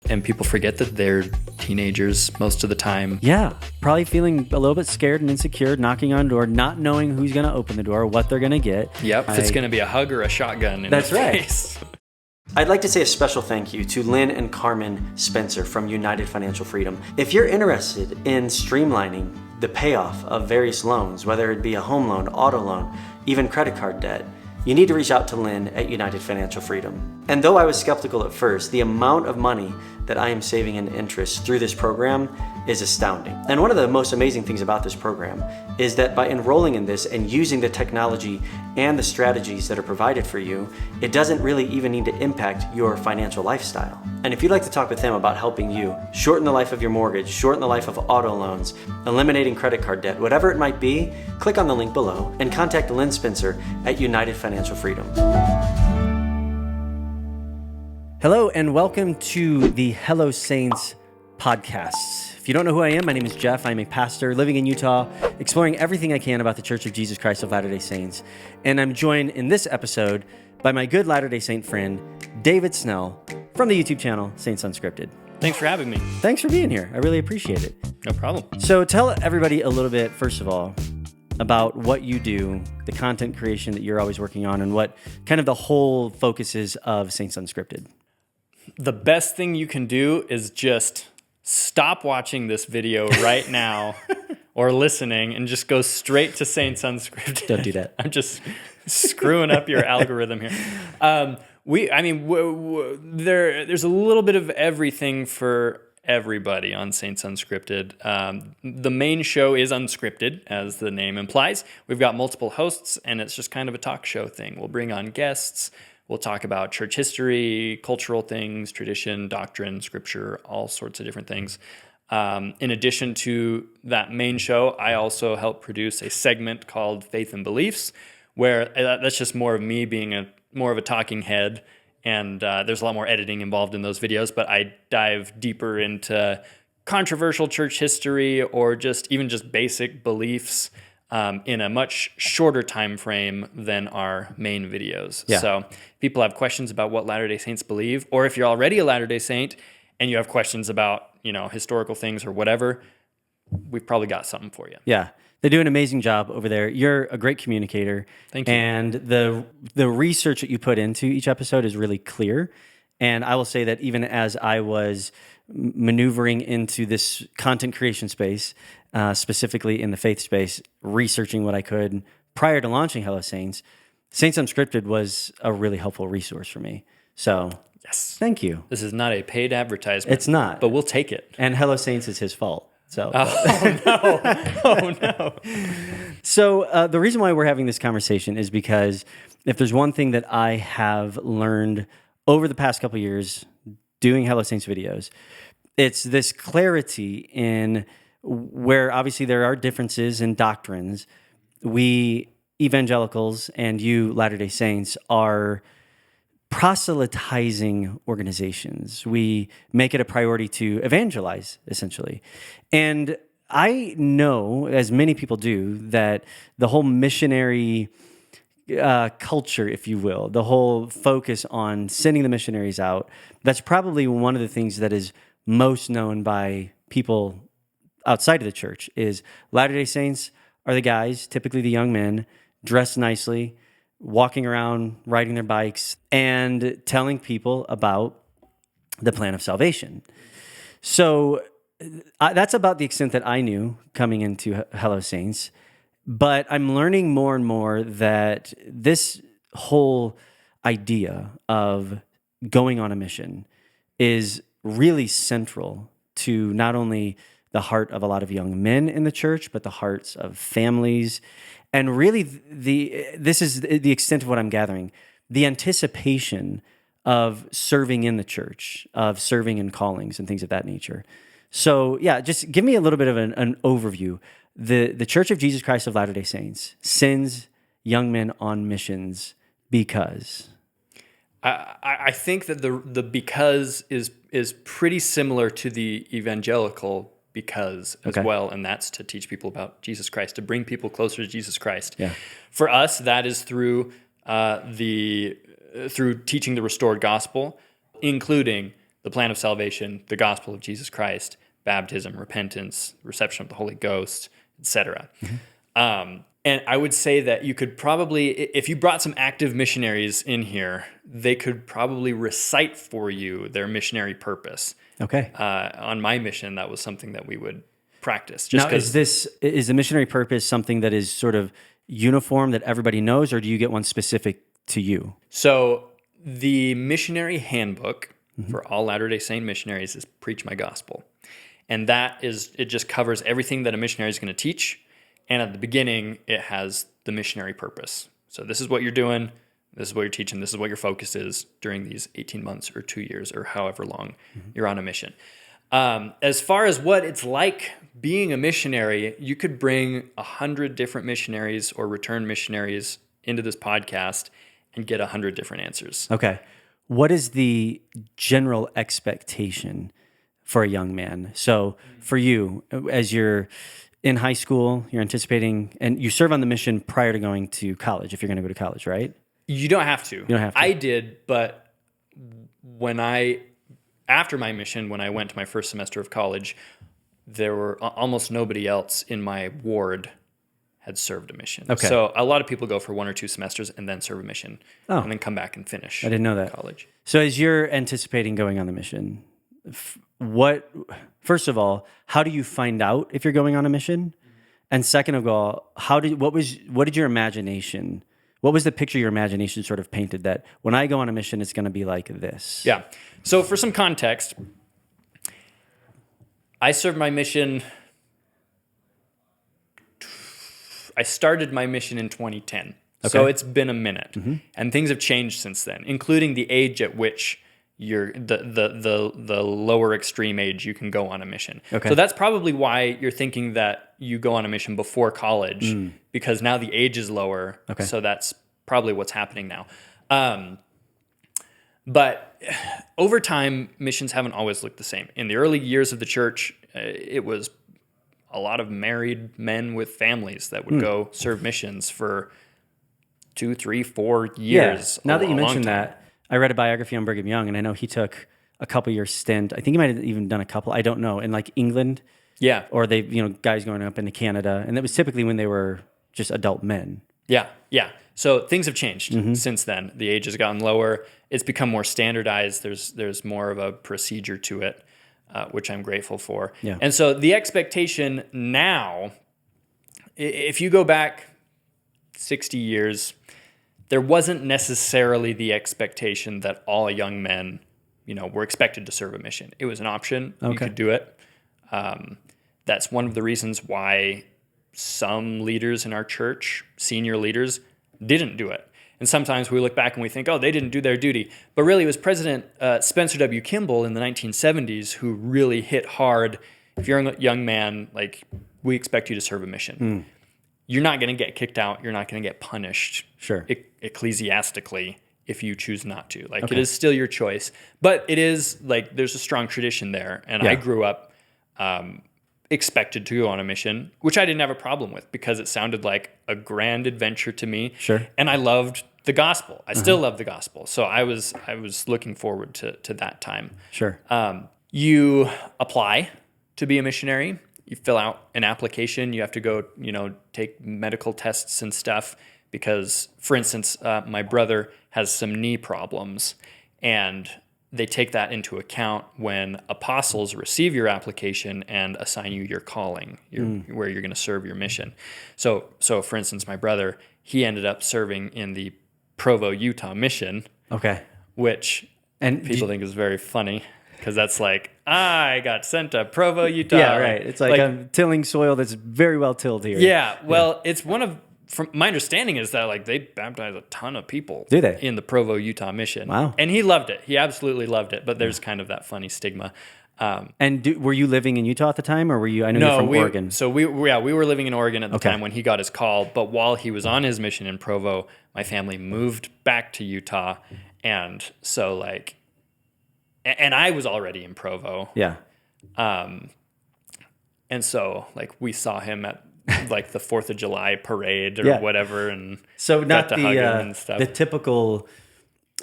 And people forget that they're teenagers most of the time. Yeah, probably feeling a little bit scared and insecure, knocking on the door, not knowing who's going to open the door, what they're going to get. Yep, if it's going to be a hug or a shotgun in the face. I'd like to say a special thank you to Lynn and Carmen Spencer from United Financial Freedom. If you're interested in streamlining the payoff of various loans, whether it be a home loan, auto loan, even credit card debt, you need to reach out to Lynn at United Financial Freedom. And though I was skeptical at first, the amount of money that I am saving in interest through this program is astounding. And one of the most amazing things about this program is that by enrolling in this and using the technology and the strategies that are provided for you, it doesn't really even need to impact your financial lifestyle. And if you'd like to talk with them about helping you shorten the life of your mortgage, shorten the life of auto loans, eliminating credit card debt, whatever it might be, click on the link below and contact Lynn Spencer at United Financial Freedom. Hello and welcome to the Hello Saints podcast. If you don't know who I am, my name is Jeff. I'm a pastor living in Utah, exploring everything I can about the Church of Jesus Christ of Latter-day Saints. And I'm joined in this episode by my good Latter-day Saint friend, David Snell, from the YouTube channel, Saints Unscripted. Thanks for having me. Thanks for being here. I really appreciate it. No problem. So tell everybody a little bit, first of all, about what you do, the content creation that you're always working on, and what kind of the whole focus is of Saints Unscripted. The best thing you can do is just stop watching this video right now or listening and just go straight to Saints Unscripted. Don't do that. I'm just screwing up your algorithm here. There's a little bit of everything for everybody on Saints Unscripted. The main show is unscripted, as the name implies. We've got multiple hosts, and it's just kind of a talk show thing. We'll bring on guests. We'll talk about church history, cultural things, tradition, doctrine, scripture, all sorts of different things. In addition to that main show, I also help produce a segment called Faith and Beliefs, where that's just more of me being more of a talking head, and there's a lot more editing involved in those videos, but I dive deeper into controversial church history or just basic beliefs in a much shorter time frame than our main videos. Yeah. So if people have questions about what Latter-day Saints believe, or if you're already a Latter-day Saint and you have questions about, historical things or whatever, we've probably got something for you. Yeah. They do an amazing job over there. You're a great communicator. Thank you. And the research that you put into each episode is really clear. And I will say that even as I was maneuvering into this content creation space, specifically in the faith space, researching what I could prior to launching Hello Saints, Saints Unscripted was a really helpful resource for me. So, yes, thank you. This is not a paid advertisement. It's not. But we'll take it. And Hello Saints is his fault. So. Oh, no. Oh, no. So the reason why we're having this conversation is because if there's one thing that I have learned over the past couple of years doing Hello Saints videos, it's this clarity in where obviously there are differences in doctrines. We evangelicals and you Latter-day Saints are proselytizing organizations. We make it a priority to evangelize, essentially. And I know, as many people do, that the whole missionary culture, if you will, the whole focus on sending the missionaries out, that's probably one of the things that is most known by people outside of the church is Latter-day Saints are the guys, typically the young men, dressed nicely, walking around, riding their bikes, and telling people about the plan of salvation. So that's about the extent that I knew coming into Hello Saints. But I'm learning more and more that this whole idea of going on a mission is really central to not only the heart of a lot of young men in the church, but the hearts of families. And really, this is the extent of what I'm gathering, the anticipation of serving in the church, of serving in callings and things of that nature. So yeah, just give me a little bit of an overview. The Church of Jesus Christ of Latter-day Saints sends young men on missions because... I think that the because is pretty similar to the evangelical because as well, and that's to teach people about Jesus Christ, to bring people closer to Jesus Christ. Yeah. For us, that is through teaching the restored gospel, including the plan of salvation, the gospel of Jesus Christ, baptism, repentance, reception of the Holy Ghost, etc. And I would say that you could probably, if you brought some active missionaries in here, they could probably recite for you their missionary purpose. Okay. On my mission, that was something that we would practice. Now, is the missionary purpose something that is sort of uniform that everybody knows, or do you get one specific to you? So the missionary handbook for all Latter-day Saint missionaries is Preach My Gospel. And it just covers everything that a missionary is going to teach. And at the beginning, it has the missionary purpose. So this is what you're doing, this is what you're teaching, this is what your focus is during these 18 months or 2 years or however long you're on a mission. As far as what it's like being a missionary, you could bring 100 different missionaries or return missionaries into this podcast and get 100 different answers. Okay. What is the general expectation for a young man? So for you, as you're in high school, you're anticipating, and you serve on the mission prior to going to college, if you're going to go to college, right? You don't have to. You don't have to. I did, but after my mission, when I went to my first semester of college, there were almost nobody else in my ward had served a mission. Okay. So a lot of people go for 1 or 2 semesters and then serve a mission and then come back and finish. I didn't know that. College. So as you're anticipating going on the mission, first of all, how do you find out if you're going on a mission? And second of all, what did your imagination, what was the picture your imagination sort of painted that when I go on a mission, it's going to be like this? Yeah. So for some context, I served my mission. I started my mission in 2010. Okay. So it's been a minute. And things have changed since then, including the age at which you're the lower extreme age you can go on a mission. Okay. So that's probably why you're thinking that you go on a mission before college, because now the age is lower. Okay. So that's probably what's happening now. But over time, missions haven't always looked the same. In the early years of the church, it was a lot of married men with families that would go serve missions for 2, 3, 4 years. Yeah. Now that you mentioned that, I read a biography on Brigham Young, and I know he took a couple years stint. I think he might have even done a couple. I don't know, in like England. Yeah. Or guys going up into Canada, and that was typically when they were just adult men. Yeah. Yeah. So things have changed since then. The age has gotten lower. It's become more standardized. There's more of a procedure to it, which I'm grateful for. Yeah. And so the expectation now, if you go back 60 years, there wasn't necessarily the expectation that all young men, were expected to serve a mission. It was an option. Okay. You could do it. That's one of the reasons why some leaders in our church, senior leaders, didn't do it. And sometimes we look back and we think, oh, they didn't do their duty. But really, it was President Spencer W. Kimball in the 1970s who really hit hard. If you're a young man, we expect you to serve a mission. You're not going to get kicked out. You're not going to get punished ecclesiastically if you choose not to. It is still your choice. But it is, there's a strong tradition there. And I grew up expected to go on a mission, which I didn't have a problem with because it sounded like a grand adventure to me. Sure. And I loved the gospel. I still love the gospel. So I was looking forward to that time. Sure. You apply to be a missionary. You fill out an application. You have to go, take medical tests and stuff because, for instance, my brother has some knee problems, and they take that into account when apostles receive your application and assign you your calling, where you're going to serve your mission. So for instance, my brother, he ended up serving in the Provo, Utah mission. Okay. Which people think is very funny because that's I got sent to Provo, Utah. Yeah, right. It's like I'm tilling soil that's very well tilled here. Yeah. Well, it's from my understanding is that they baptize a ton of people. Do they? In the Provo, Utah mission. Wow. And he loved it. He absolutely loved it. But there's kind of that funny stigma. And were you living in Utah at the time, or were you? I know you're from Oregon. So we were living in Oregon at the time when he got his call. But while he was on his mission in Provo, my family moved back to Utah, and so and I was already in Provo. Yeah. And so we saw him at the 4th of July parade or whatever, and so not got to hug him and stuff. The typical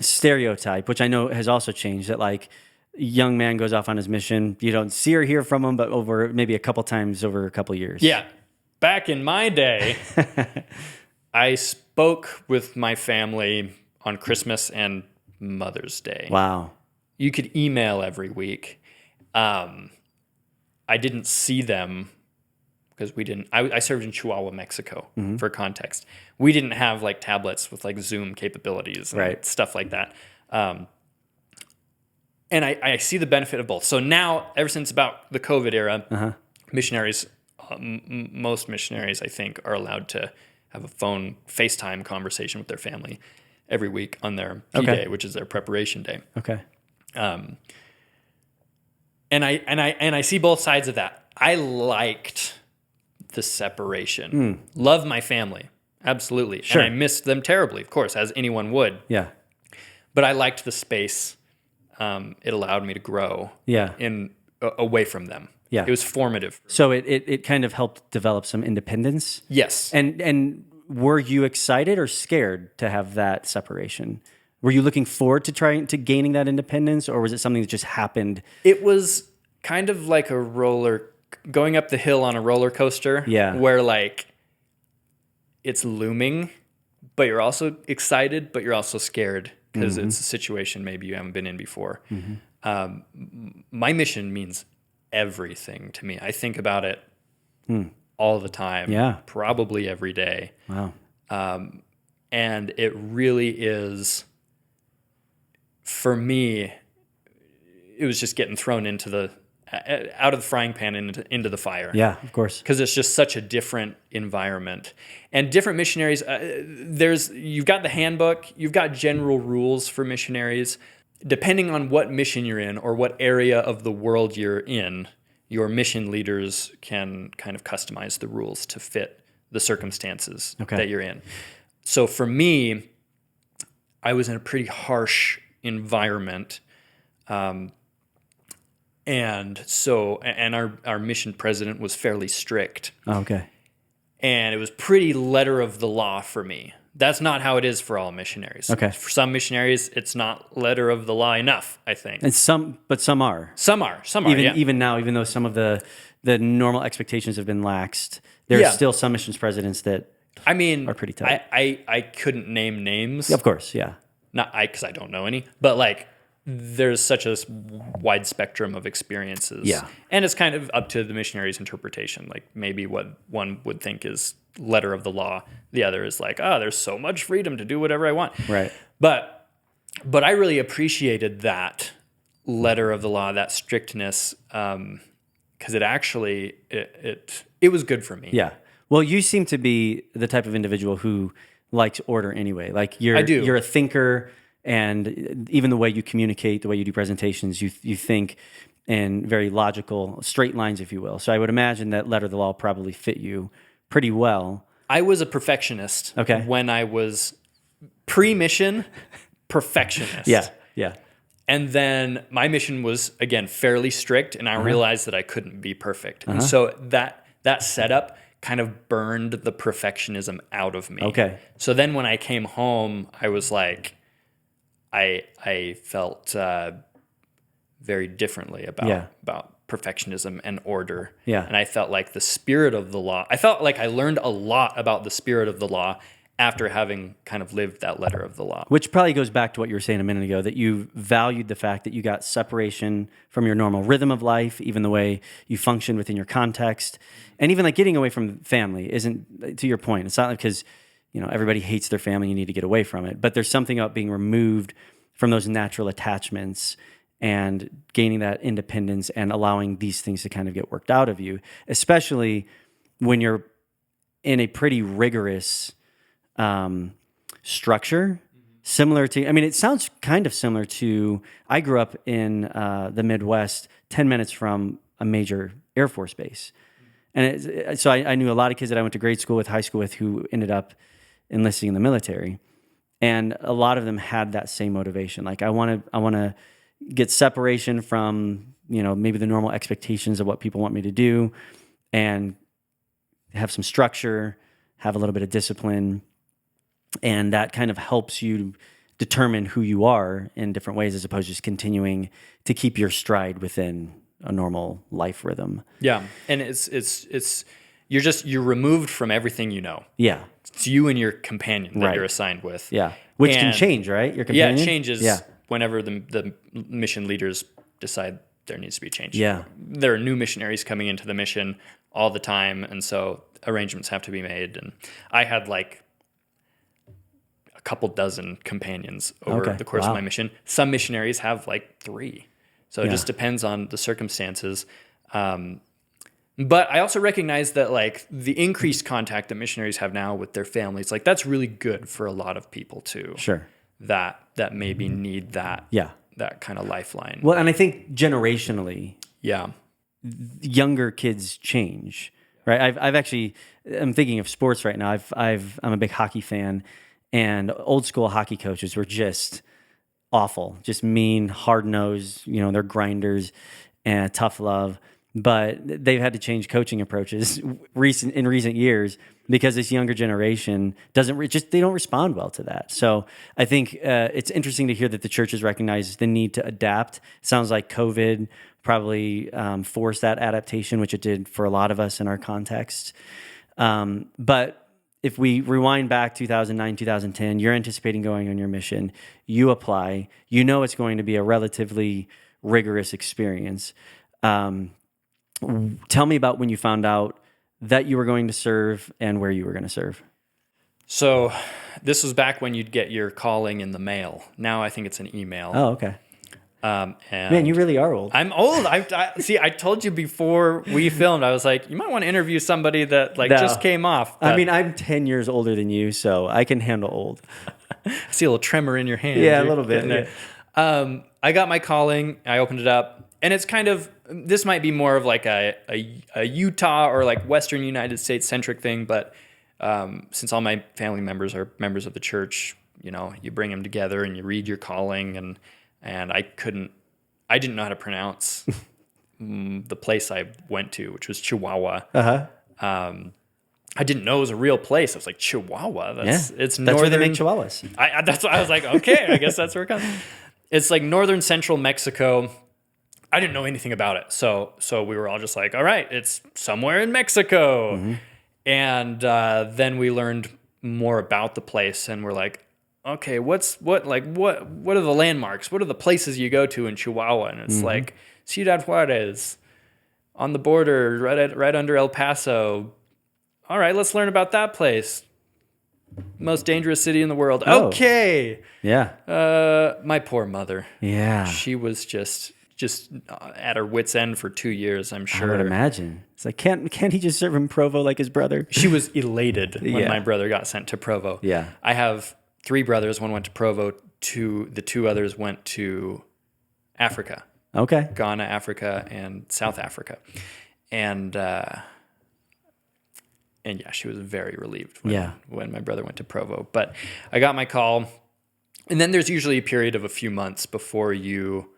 stereotype, which I know has also changed, that young man goes off on his mission. You don't see or hear from him, but over maybe a couple times over a couple years. Yeah. Back in my day, I spoke with my family on Christmas and Mother's Day. Wow. You could email every week. I didn't see them because we didn't. I served in Chihuahua, Mexico, for context. We didn't have like tablets with like Zoom capabilities and stuff like that. And I see the benefit of both. So now, ever since about the COVID era, missionaries, most missionaries, I think, are allowed to have a phone FaceTime conversation with their family every week on their P-Day, which is their preparation day. Okay. And I see both sides of that. I liked the separation. Love my family, absolutely. Sure. And I missed them terribly, of course, as anyone would. Yeah. But I liked the space. It allowed me to grow. Yeah. Away from them. Yeah. It was formative. So it kind of helped develop some independence. Yes. And were you excited or scared to have that separation? Were you looking forward to gaining that independence, or was it something that just happened? It was kind of like going up the hill on a roller coaster. Yeah. Where like it's looming, but you're also excited, but you're also scared because it's a situation maybe you haven't been in before. My mission means everything to me. I think about it all the time. Yeah. Probably every day. Wow. And it really is, for me, it was just getting thrown out of the frying pan into the fire. Yeah, of course. Because it's just such a different environment. And different missionaries, you've got the handbook, you've got general rules for missionaries. Depending on what mission you're in or what area of the world you're in, your mission leaders can kind of customize the rules to fit the circumstances that you're in. So for me, I was in a pretty harsh environment. And our mission president was fairly strict. Oh, okay. And it was pretty letter of the law for me. That's not how it is for all missionaries. Okay. For some missionaries, it's not letter of the law enough, I think. And some are. Some are, Even now, even though some of the normal expectations have been laxed, there's still some missions presidents that are pretty tough. I couldn't name names. Of course, yeah. Not because I don't know any, but like there's such a wide spectrum of experiences. Yeah. And it's kind of up to the missionary's interpretation. Like maybe what one would think is letter of the law, the other is like, there's so much freedom to do whatever I want. Right. But I really appreciated that letter of the law, that strictness, because it actually it was good for me. Yeah. Well, you seem to be the type of individual who likes order anyway. Like I do. You're a thinker, and even the way you communicate, the way you do presentations, you think in very logical, straight lines, if you will. So I would imagine that letter of the law probably fit you pretty well. I was a perfectionist. Okay. When I was pre-mission, perfectionist. Yeah. And then my mission was, again, fairly strict, and I realized that I couldn't be perfect. And so that setup kind of burned the perfectionism out of me. Okay. So then when I came home, I was like, I felt very differently about perfectionism and order. Yeah. And I felt like the spirit of the law, I felt like I learned a lot about the spirit of the law after having kind of lived that letter of the law. Which probably goes back to what you were saying a minute ago, that you valued the fact that you got separation from your normal rhythm of life, even the way you function within your context. And even like getting away from family isn't, to your point, it's not because, everybody hates their family, you need to get away from it. But there's something about being removed from those natural attachments and gaining that independence and allowing these things to kind of get worked out of you, especially when you're in a pretty rigorous structure, similar to, it sounds kind of similar to, I grew up in the Midwest, 10 minutes from a major Air Force base. And so I knew a lot of kids that I went to grade school with, high school with, who ended up enlisting in the military. And a lot of them had that same motivation. Like, I want to get separation from, maybe the normal expectations of what people want me to do, and have some structure, have a little bit of discipline. And that kind of helps you determine who you are in different ways, as opposed to just continuing to keep your stride within a normal life rhythm. Yeah, and it's you're removed from everything you know. Yeah. It's you and your companion that Right. you're assigned with. Yeah. Which can And- change, right? Your Yeah, companion? it changes Yeah. whenever the mission leaders decide there needs to be a change. Yeah. There are new missionaries coming into the mission all the time, and so arrangements have to be made. And I had like a couple dozen companions over Okay. the course Wow. of my mission. Some missionaries have like 3. So it Yeah. just depends on the circumstances. But I also recognize that like the increased contact that missionaries have now with their families, like that's really good for a lot of people too. Sure. That maybe need that Yeah. that kind of lifeline. Well, and I think generationally, Yeah. younger kids change, right? I've actually, I'm thinking of sports right now. I'm a big hockey fan, and old school hockey coaches were just awful, just mean, hard nosed. You know, they're grinders and tough love. But they've had to change coaching approaches in recent years because this younger generation they don't respond well to that. So I think it's interesting to hear that the church has recognized the need to adapt. Sounds like COVID probably forced that adaptation, which it did for a lot of us in our context. But if we rewind back 2009, 2010, you're anticipating going on your mission, you apply, you know it's going to be a relatively rigorous experience. Tell me about when you found out that you were going to serve and where you were going to serve. So this was back when you'd get your calling in the mail. Now I think it's an email. Oh, okay. And Man, you really are old. I'm old. See, I told you before we filmed, I was like, you might want to interview somebody that like just came off. I mean, I'm 10 years older than you, so I can handle old. I see a little tremor in your hand. Yeah, a You're little bit. getting there. I got my calling. I opened it up, and it's kind of, this might be more of like a Utah or like Western United States centric thing, but since all my family members are members of the church, you know, you bring them together and you read your calling, and I didn't know how to pronounce the place I went to, which was Chihuahua. I didn't know it was a real place. I was like, Chihuahua? It's that's northern. where they make chihuahuas. That's what I was like, okay, I guess that's where it comes. It's like northern central Mexico. I didn't know anything about it. So we were all just like, all right, it's somewhere in Mexico. Mm-hmm. And then we learned more about the place, and we're like, okay, what are the landmarks? What are the places you go to in Chihuahua? And it's like Ciudad Juarez on the border, right under El Paso. All right, let's learn about that place. Most dangerous city in the world. Oh. Okay. Yeah. My poor mother. Yeah. She was just at her wit's end for 2 years, I'm sure. I would imagine. It's like, can't he just serve in Provo like his brother? She was elated when Yeah. my brother got sent to Provo. Yeah. I have 3 brothers. One went to Provo. The 2 others went to Africa. Okay. Ghana, Africa, and South Africa. And yeah, she was very relieved when my brother went to Provo. But I got my call, and then there's usually a period of a few months before you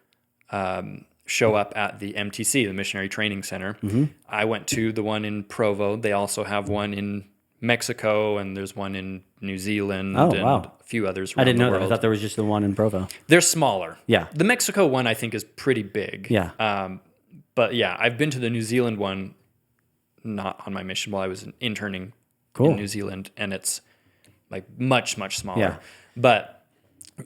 show up at the MTC, the Missionary Training Center. Mm-hmm. I went to the one in Provo. They also have one in Mexico, and there's one in New Zealand, and a few others around I didn't know the that. world. I thought there was just the one in Provo. They're smaller. Yeah. The Mexico one, I think, is pretty big. Yeah. But yeah, I've been to the New Zealand one, not on my mission while I was interning Cool. in New Zealand, and it's like much, much smaller. Yeah. But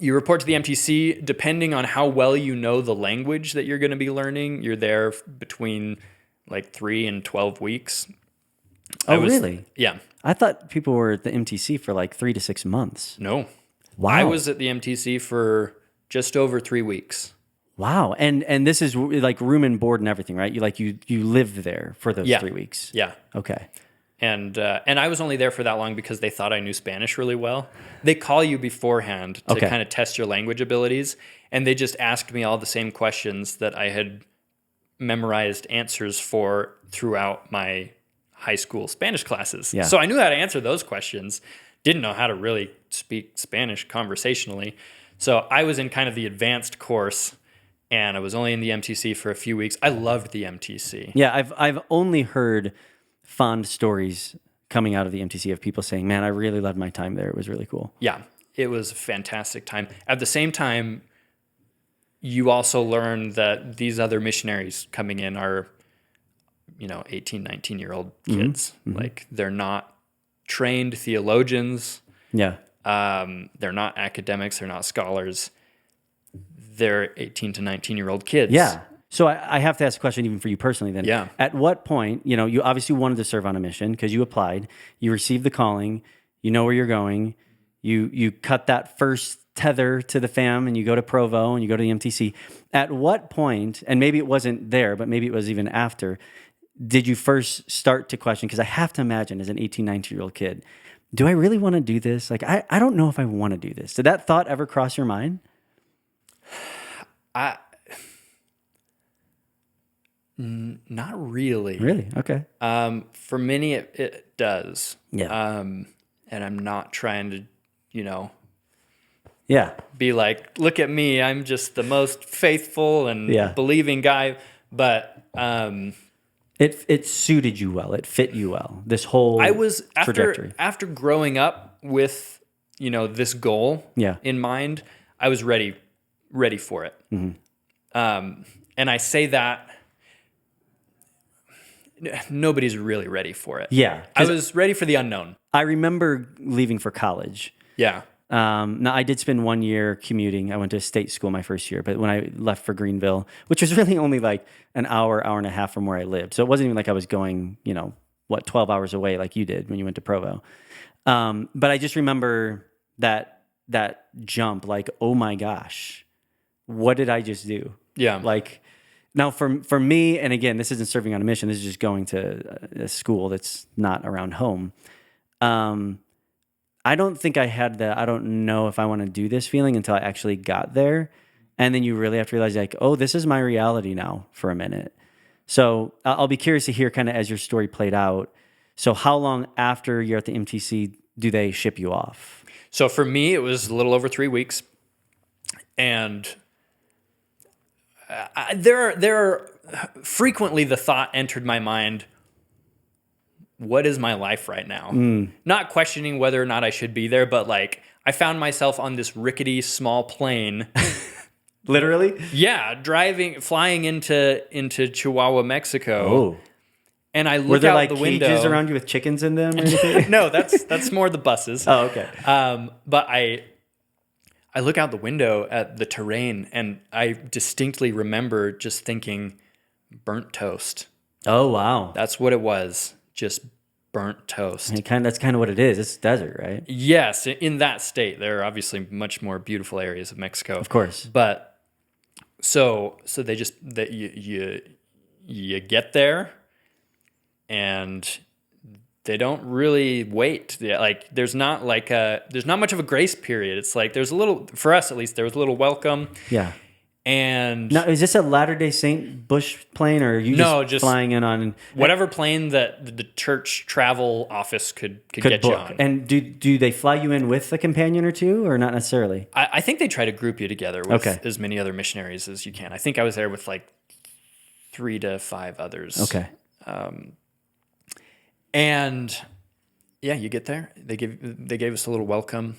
you report to the MTC, depending on how well you know the language that you're going to be learning, you're there between like 3 and 12 weeks. Really? Yeah. I thought people were at the MTC for like 3 to 6 months. No. Wow. I was at the MTC for just over 3 weeks. Wow. And this is like room and board and everything, right? You lived there for those 3 weeks. Yeah. Okay. And I was only there for that long because they thought I knew Spanish really well. They call you beforehand to kind of test your language abilities, and they just asked me all the same questions that I had memorized answers for throughout my high school Spanish classes. Yeah. So I knew how to answer those questions, didn't know how to really speak Spanish conversationally. So I was in kind of the advanced course, and I was only in the MTC for a few weeks. I loved the MTC. Yeah, I've only heard fond stories coming out of the MTC of people saying, "Man, I really loved my time there. It was really cool." Yeah. it was a fantastic time. At the same time, you also learn that these other missionaries coming in are, 18, 19-year-old kids. Like, they're not trained theologians. Yeah. They're not academics. They're not scholars. They're 18 to 19-year-old kids. Yeah. So I have to ask a question even for you personally then. Yeah. At what point, you obviously wanted to serve on a mission because you applied, you received the calling, you know where you're going, you cut that first tether to the fam and you go to Provo and you go to the MTC. At what point, and maybe it wasn't there, but maybe it was even after, did you first start to question? Because I have to imagine as an 18, 19-year-old kid, do I really want to do this? Like, I don't know if I want to do this. Did that thought ever cross your mind? Not really. Really? Okay. For many, it does. Yeah. And I'm not trying to, Yeah. be like, look at me, I'm just the most faithful and believing guy. But it suited you well. It fit you well. This whole trajectory. After growing up with, this goal in mind, I was ready for it. And I say that nobody's really ready for it. Yeah. I was ready for the unknown. I remember leaving for college. Yeah. Now, I did spend 1 year commuting. I went to state school my first year, but when I left for Greenville, which was really only like an hour and a half from where I lived. So it wasn't even like I was going, 12 hours away like you did when you went to Provo. But I just remember that jump, like, oh my gosh, what did I just do? Yeah. Like, now for me, and again, this isn't serving on a mission. This is just going to a school that's not around home. I don't think I had the, I don't know if I want to do this feeling until I actually got there. And then you really have to realize, like, oh, this is my reality now for a minute. So I'll be curious to hear kind of as your story played out. So how long after you're at the MTC do they ship you off? So for me, it was a little over 3 weeks. And there are frequently the thought entered my mind, what is my life right now? Not questioning whether or not I should be there, but like I found myself on this rickety small plane. Literally? Yeah, flying into Chihuahua, Mexico. Oh. And I look Were there out like the window. cages around you with chickens in them or anything? No, that's more the buses. Oh, okay. But I look out the window at the terrain and I distinctly remember just thinking burnt toast. Oh, wow. That's what it was. Just burnt toast. That's kind of what it is. It's desert, right? Yes, in that state. There are obviously much more beautiful areas of Mexico. Of course. But so you get there and they don't really wait. Like there's not much of a grace period. It's like there's a little, for us at least, there was a little welcome. Yeah. And now, is this a Latter-day Saint bush plane, or are you just flying in on whatever plane that the church travel office could get book. You on? And do they fly you in with a companion or two, or not necessarily? I think they try to group you together with as many other missionaries as you can. I think I was there with like 3 to 5 others. Okay. And yeah, you get there. They gave us a little welcome.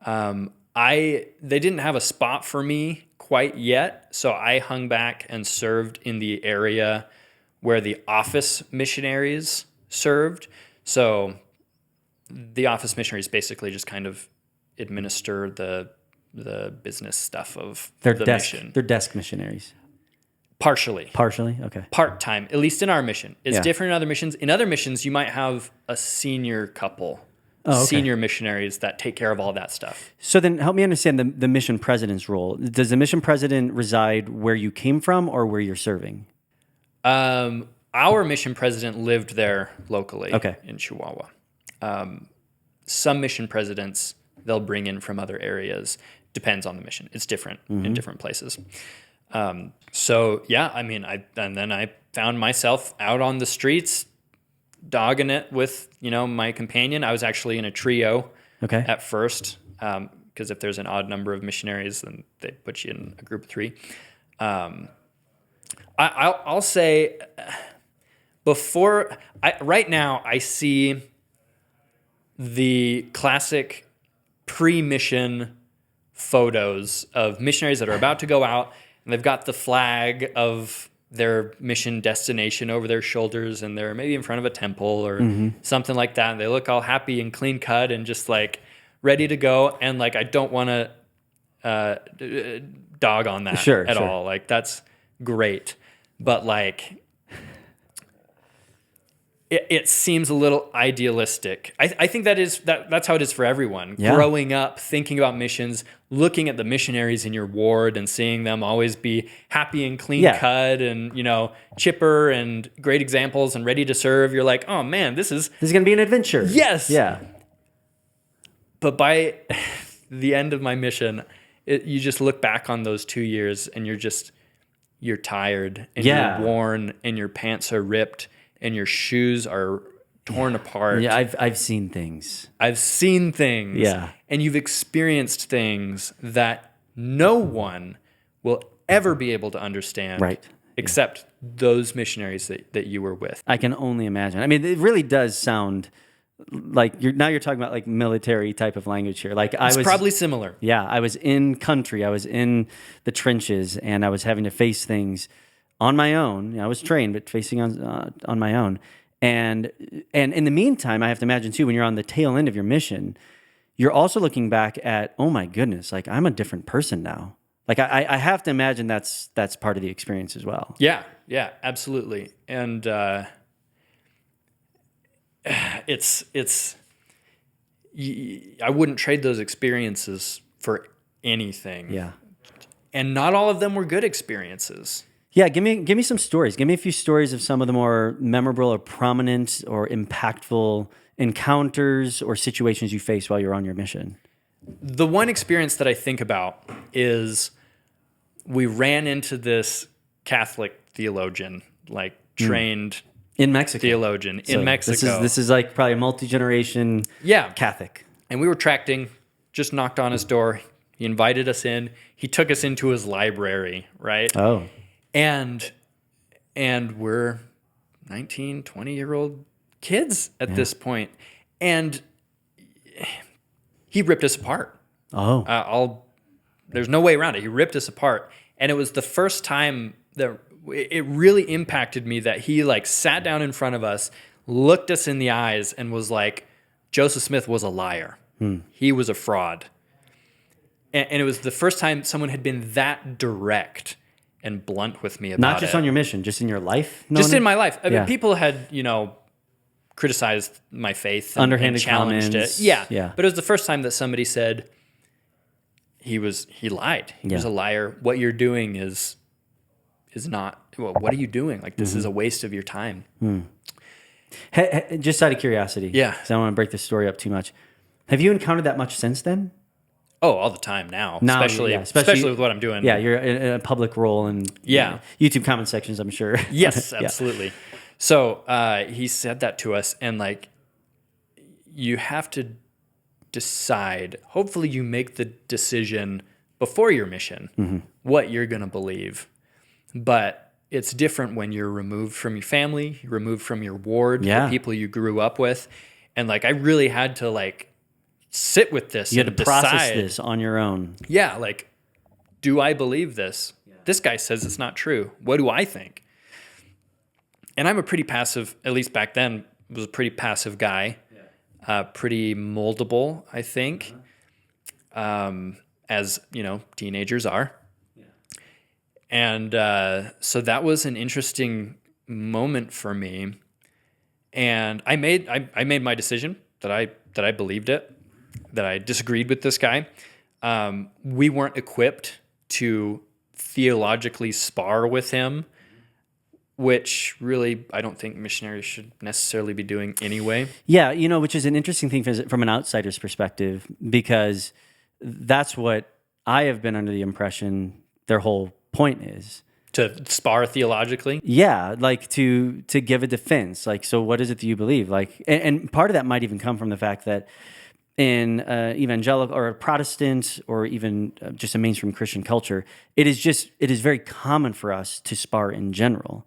They didn't have a spot for me quite yet, so I hung back and served in the area where the office missionaries served. So the office missionaries basically just kind of administer the business stuff of the mission. They're desk missionaries. Partially. Okay. Part-time, at least in our mission. It's different in other missions. In other missions, you might have a senior couple. Senior missionaries that take care of all that stuff. So then help me understand the mission president's role. Does the mission president reside where you came from or where you're serving? Our mission president lived there locally in Chihuahua. Some mission presidents, they'll bring in from other areas. Depends on the mission. It's different in different places. So yeah, I mean, then I found myself out on the streets dogging it with, my companion. I was actually in a trio at first, because if there's an odd number of missionaries, then they put you in a group of 3. I'll say right now I see the classic pre-mission photos of missionaries that are about to go out, and they've got the flag of their mission destination over their shoulders, and they're maybe in front of a temple or something like that, and they look all happy and clean cut and just like ready to go. And like, I don't want to dog on that at all. Like, that's great, but like, it seems a little idealistic. I think that's how it is for everyone. Yeah. Growing up, thinking about missions, looking at the missionaries in your ward and seeing them always be happy and clean cut and, you know, chipper and great examples and ready to serve. You're like, oh man, this is going to be an adventure. Yes. Yeah. But by the end of my mission, you just look back on those 2 years and you're tired and you're worn and your pants are ripped and your shoes are torn apart. Yeah, I've seen things. I've seen things. Yeah. And you've experienced things that no one will ever be able to understand. Right. Except those missionaries that you were with. I can only imagine. I mean, it really does sound like you're talking about like military type of language here. Like it's probably similar. Yeah, I was in country. I was in the trenches, and I was having to face things on my own. I was trained, but facing on my own. And in the meantime, I have to imagine too, when you're on the tail end of your mission, you're also looking back at, oh my goodness, like I'm a different person now. Like I have to imagine that's part of the experience as well. Yeah, absolutely. And it's I wouldn't trade those experiences for anything. Yeah. And not all of them were good experiences. Yeah, give me some stories. Give me a few stories of some of the more memorable or prominent or impactful encounters or situations you faced while you're on your mission. The one experience that I think about is we ran into this Catholic theologian, like trained in Mexico. Theologian in Mexico. This is like probably a multi-generation Catholic. And we were tracting, just knocked on his door. He invited us in. He took us into his library, right? Oh. And we're 19, 20-year-old kids at this point. And he ripped us apart. Oh. There's no way around it. He ripped us apart. And it was the first time that it really impacted me that he like sat down in front of us, looked us in the eyes, and was like, Joseph Smith was a liar. He was a fraud. And it was the first time someone had been that direct and blunt with me about it. Not just on your mission, just in your life? Just in my life. I mean, people had, criticized my faith and challenged comments. it. Yeah. But it was the first time that somebody said he lied. He was a liar. What you're doing is not, well, what are you doing? Like, this is a waste of your time. Just out of curiosity. Yeah. Because I don't want to break this story up too much. Have you encountered that much since then? Oh, all the time now. Especially with what I'm doing. Yeah, you're in a public role and YouTube comment sections, I'm sure. Yes, absolutely. So he said that to us, and like, you have to decide. Hopefully, you make the decision before your mission what you're going to believe. But it's different when you're removed from your family, you're removed from your ward, the people you grew up with, and like, I really had to like sit with this. You had to process this on your own. Yeah, like, do I believe this? Yeah. This guy says it's not true. What do I think? And I'm a pretty passive, at least back then, was a pretty passive guy. Yeah. Pretty moldable, I think, as, teenagers are. Yeah. And so that was an interesting moment for me. And I made my decision that I believed it, that I disagreed with this guy. We weren't equipped to theologically spar with him, which really I don't think missionaries should necessarily be doing anyway. Yeah, which is an interesting thing from an outsider's perspective, because that's what I have been under the impression their whole point is. To spar theologically? Yeah, like to give a defense. Like, so what is it that you believe? Like, and part of that might even come from the fact that in evangelical or a Protestant or even just a mainstream Christian culture, it is very common for us to spar in general,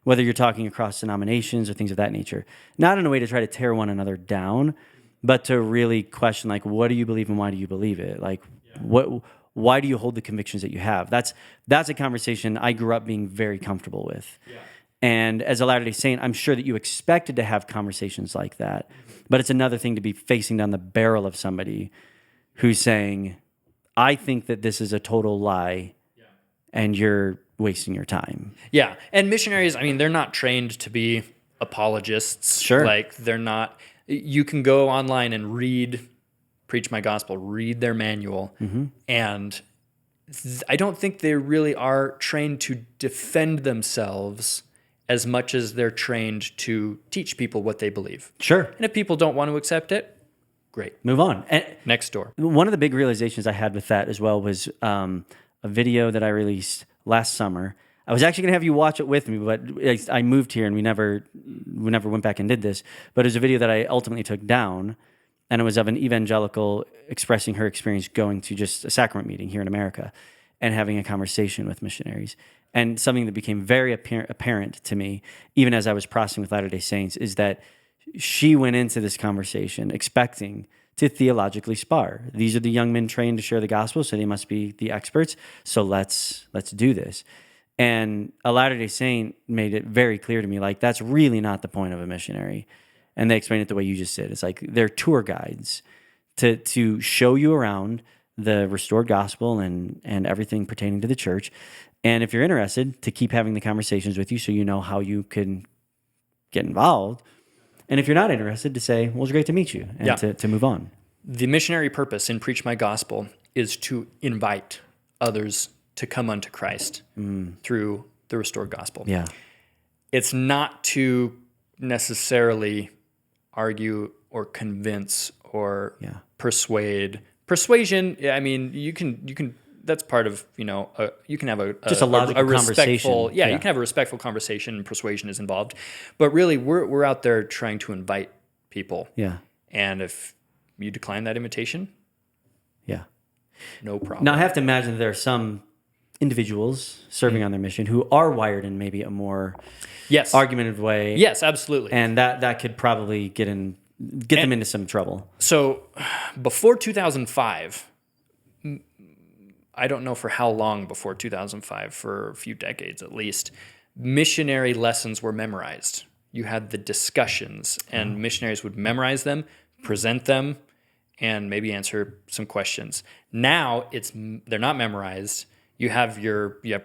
whether you're talking across denominations or things of that nature. Not in a way to try to tear one another down, but to really question, like, what do you believe and why do you believe it? Like, why do you hold the convictions that you have? That's a conversation I grew up being very comfortable with. Yeah. And as a Latter-day Saint, I'm sure that you expected to have conversations like that. But it's another thing to be facing down the barrel of somebody who's saying, I think that this is a total lie, and you're wasting your time. Yeah. And missionaries, I mean, they're not trained to be apologists. Sure. Like, they're not, you can go online and read Preach My Gospel, read their manual, and I don't think they really are trained to defend themselves as much as they're trained to teach people what they believe. Sure. And if people don't want to accept it, great. Move on. And Next door. one of the big realizations I had with that as well was a video that I released last summer. I was actually going to have you watch it with me, but I moved here and we never went back and did this. But it was a video that I ultimately took down, and it was of an evangelical expressing her experience going to just a sacrament meeting here in America and having a conversation with missionaries. And something that became very apparent to me, even as I was processing with Latter-day Saints, is that she went into this conversation expecting to theologically spar. These are the young men trained to share the gospel, so they must be the experts. So let's do this. And a Latter-day Saint made it very clear to me, like, that's really not the point of a missionary. And they explained it the way you just did. It's like they're tour guides to show you around the restored gospel and everything pertaining to the church. And if you're interested, to keep having the conversations with you so you know how you can get involved. And if you're not interested, to say, well, it's great to meet you, and to move on. The missionary purpose in Preach My Gospel is to invite others to come unto Christ through the restored gospel. Yeah. It's not to necessarily argue or convince or persuade. Persuasion, I mean, you can. That's part of, you can have just a logical respectful, conversation. you can have a respectful conversation, and persuasion is involved. But really, we're out there trying to invite people. Yeah. And if you decline that invitation, no problem. Now, I have to imagine that there are some individuals serving on their mission who are wired in maybe a more argumentative way. Yes, absolutely. And that could probably get them into some trouble. So before 2005, I don't know for how long before 2005, for a few decades at least, missionary lessons were memorized. You had the discussions, and missionaries would memorize them, present them, and maybe answer some questions. Now they're not memorized. You have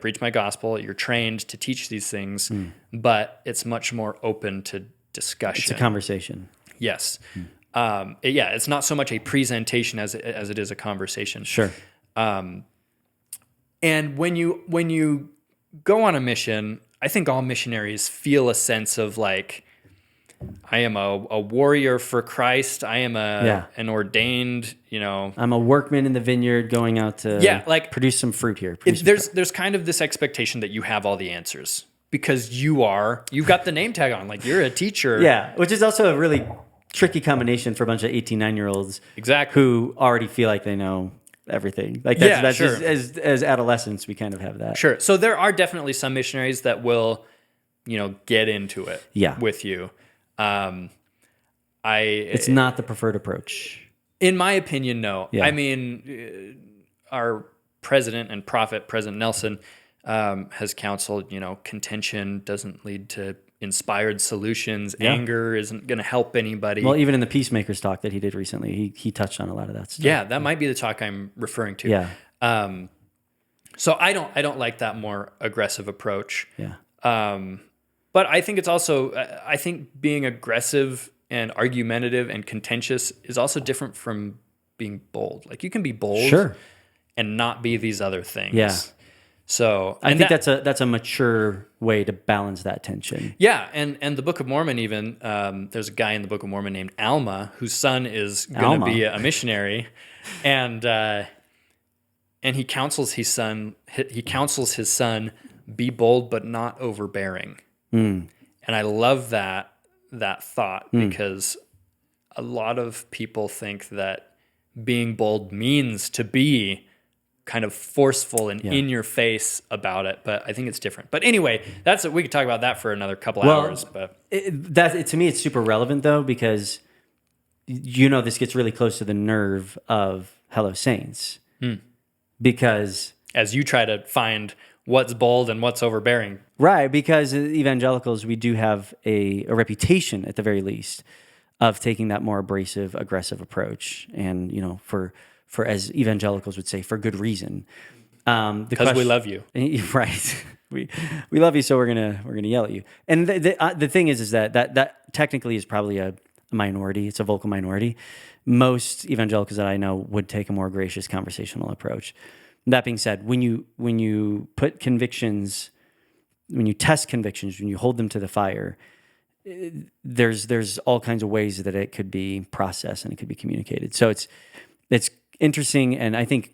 Preach My Gospel. You're trained to teach these things, but it's much more open to discussion. It's a conversation. Yes. It's not so much a presentation as it is a conversation. Sure. And when you go on a mission, I think all missionaries feel a sense of, like, I am a warrior for Christ. I am an ordained, I'm a workman in the vineyard going out to produce some fruit here. There's kind of this expectation that you have all the answers because you've got the name tag on, like you're a teacher. Yeah, which is also a really tricky combination for a bunch of 18, 9-year-olds who already feel like they know everything. Like that's sure. just, as adolescents, we kind of have that. Sure. So there are definitely some missionaries that will, get into it with you. It's not the preferred approach. In my opinion, no. Yeah. I mean, our president and prophet, President Nelson, has counseled, contention doesn't lead to inspired solutions. Yeah. Anger isn't going to help anybody. Well, even in the Peacemakers talk that he did recently, he touched on a lot of that stuff. Yeah, that might be the talk I'm referring to. Yeah. So I don't like that more aggressive approach. Yeah. But I think it's also, I think being aggressive and argumentative and contentious is also different from being bold. Like, you can be bold and not be these other things. Yeah. So I think that's a mature way to balance that tension. Yeah, and the Book of Mormon even, there's a guy in the Book of Mormon named Alma whose son is going to be a missionary, and he counsels his son. Be bold but not overbearing. And I love that thought because a lot of people think that being bold means to be kind of forceful and in your face about it, but I think it's different. But anyway, we could talk about that for another couple hours. But to me, it's super relevant though, because this gets really close to the nerve of Hello Saints because As you try to find what's bold and what's overbearing. right, because evangelicals, we do have a reputation at the very least of taking that more abrasive, aggressive approach, and for as evangelicals would say, for good reason. Because we love you, right? we love you, so we're gonna yell at you. And the thing is that technically is probably a minority. It's a vocal minority. Most evangelicals that I know would take a more gracious conversational approach. That being said, when you put convictions, when you test convictions, when you hold them to the fire, there's all kinds of ways that it could be processed and it could be communicated. So it's interesting, and I think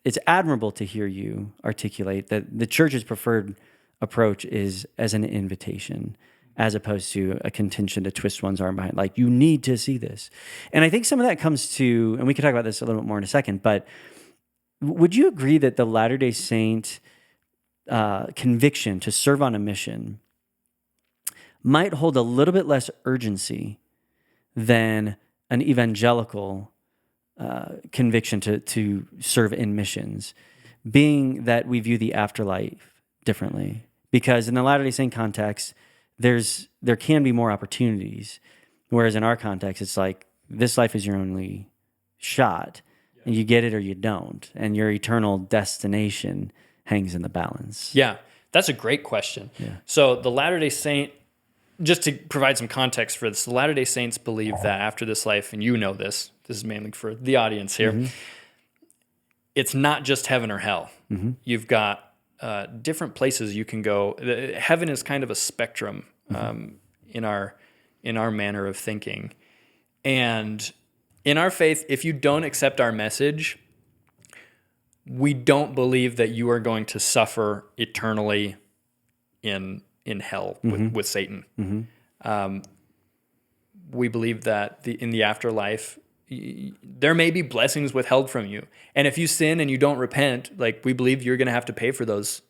it's admirable to hear you articulate that the church's preferred approach is as an invitation, as opposed to a contention to twist one's arm behind. Like, you need to see this. And I think some of that comes to, and we can talk about this a little bit more in a second, but would you agree that the Latter-day Saint conviction to serve on a mission might hold a little bit less urgency than an evangelical conviction to serve in missions, being that we view the afterlife differently? Because in the Latter-day Saint context, there can be more opportunities, whereas in our context, it's like this life is your only shot, and you get it or you don't, and your eternal destination hangs in the balance. Yeah, that's a great question. Yeah. So the Latter-day Saint, just to provide some context for this, the Latter-day Saints believe that after this life, and this is mainly for the audience here, it's not just heaven or hell. You've got different places you can go. Heaven is kind of a spectrum in our manner of thinking. And in our faith, if you don't accept our message, we don't believe that you are going to suffer eternally in hell with Satan. We believe that in the afterlife, there may be blessings withheld from you, and if you sin and you don't repent, like, we believe you're going to have to pay for those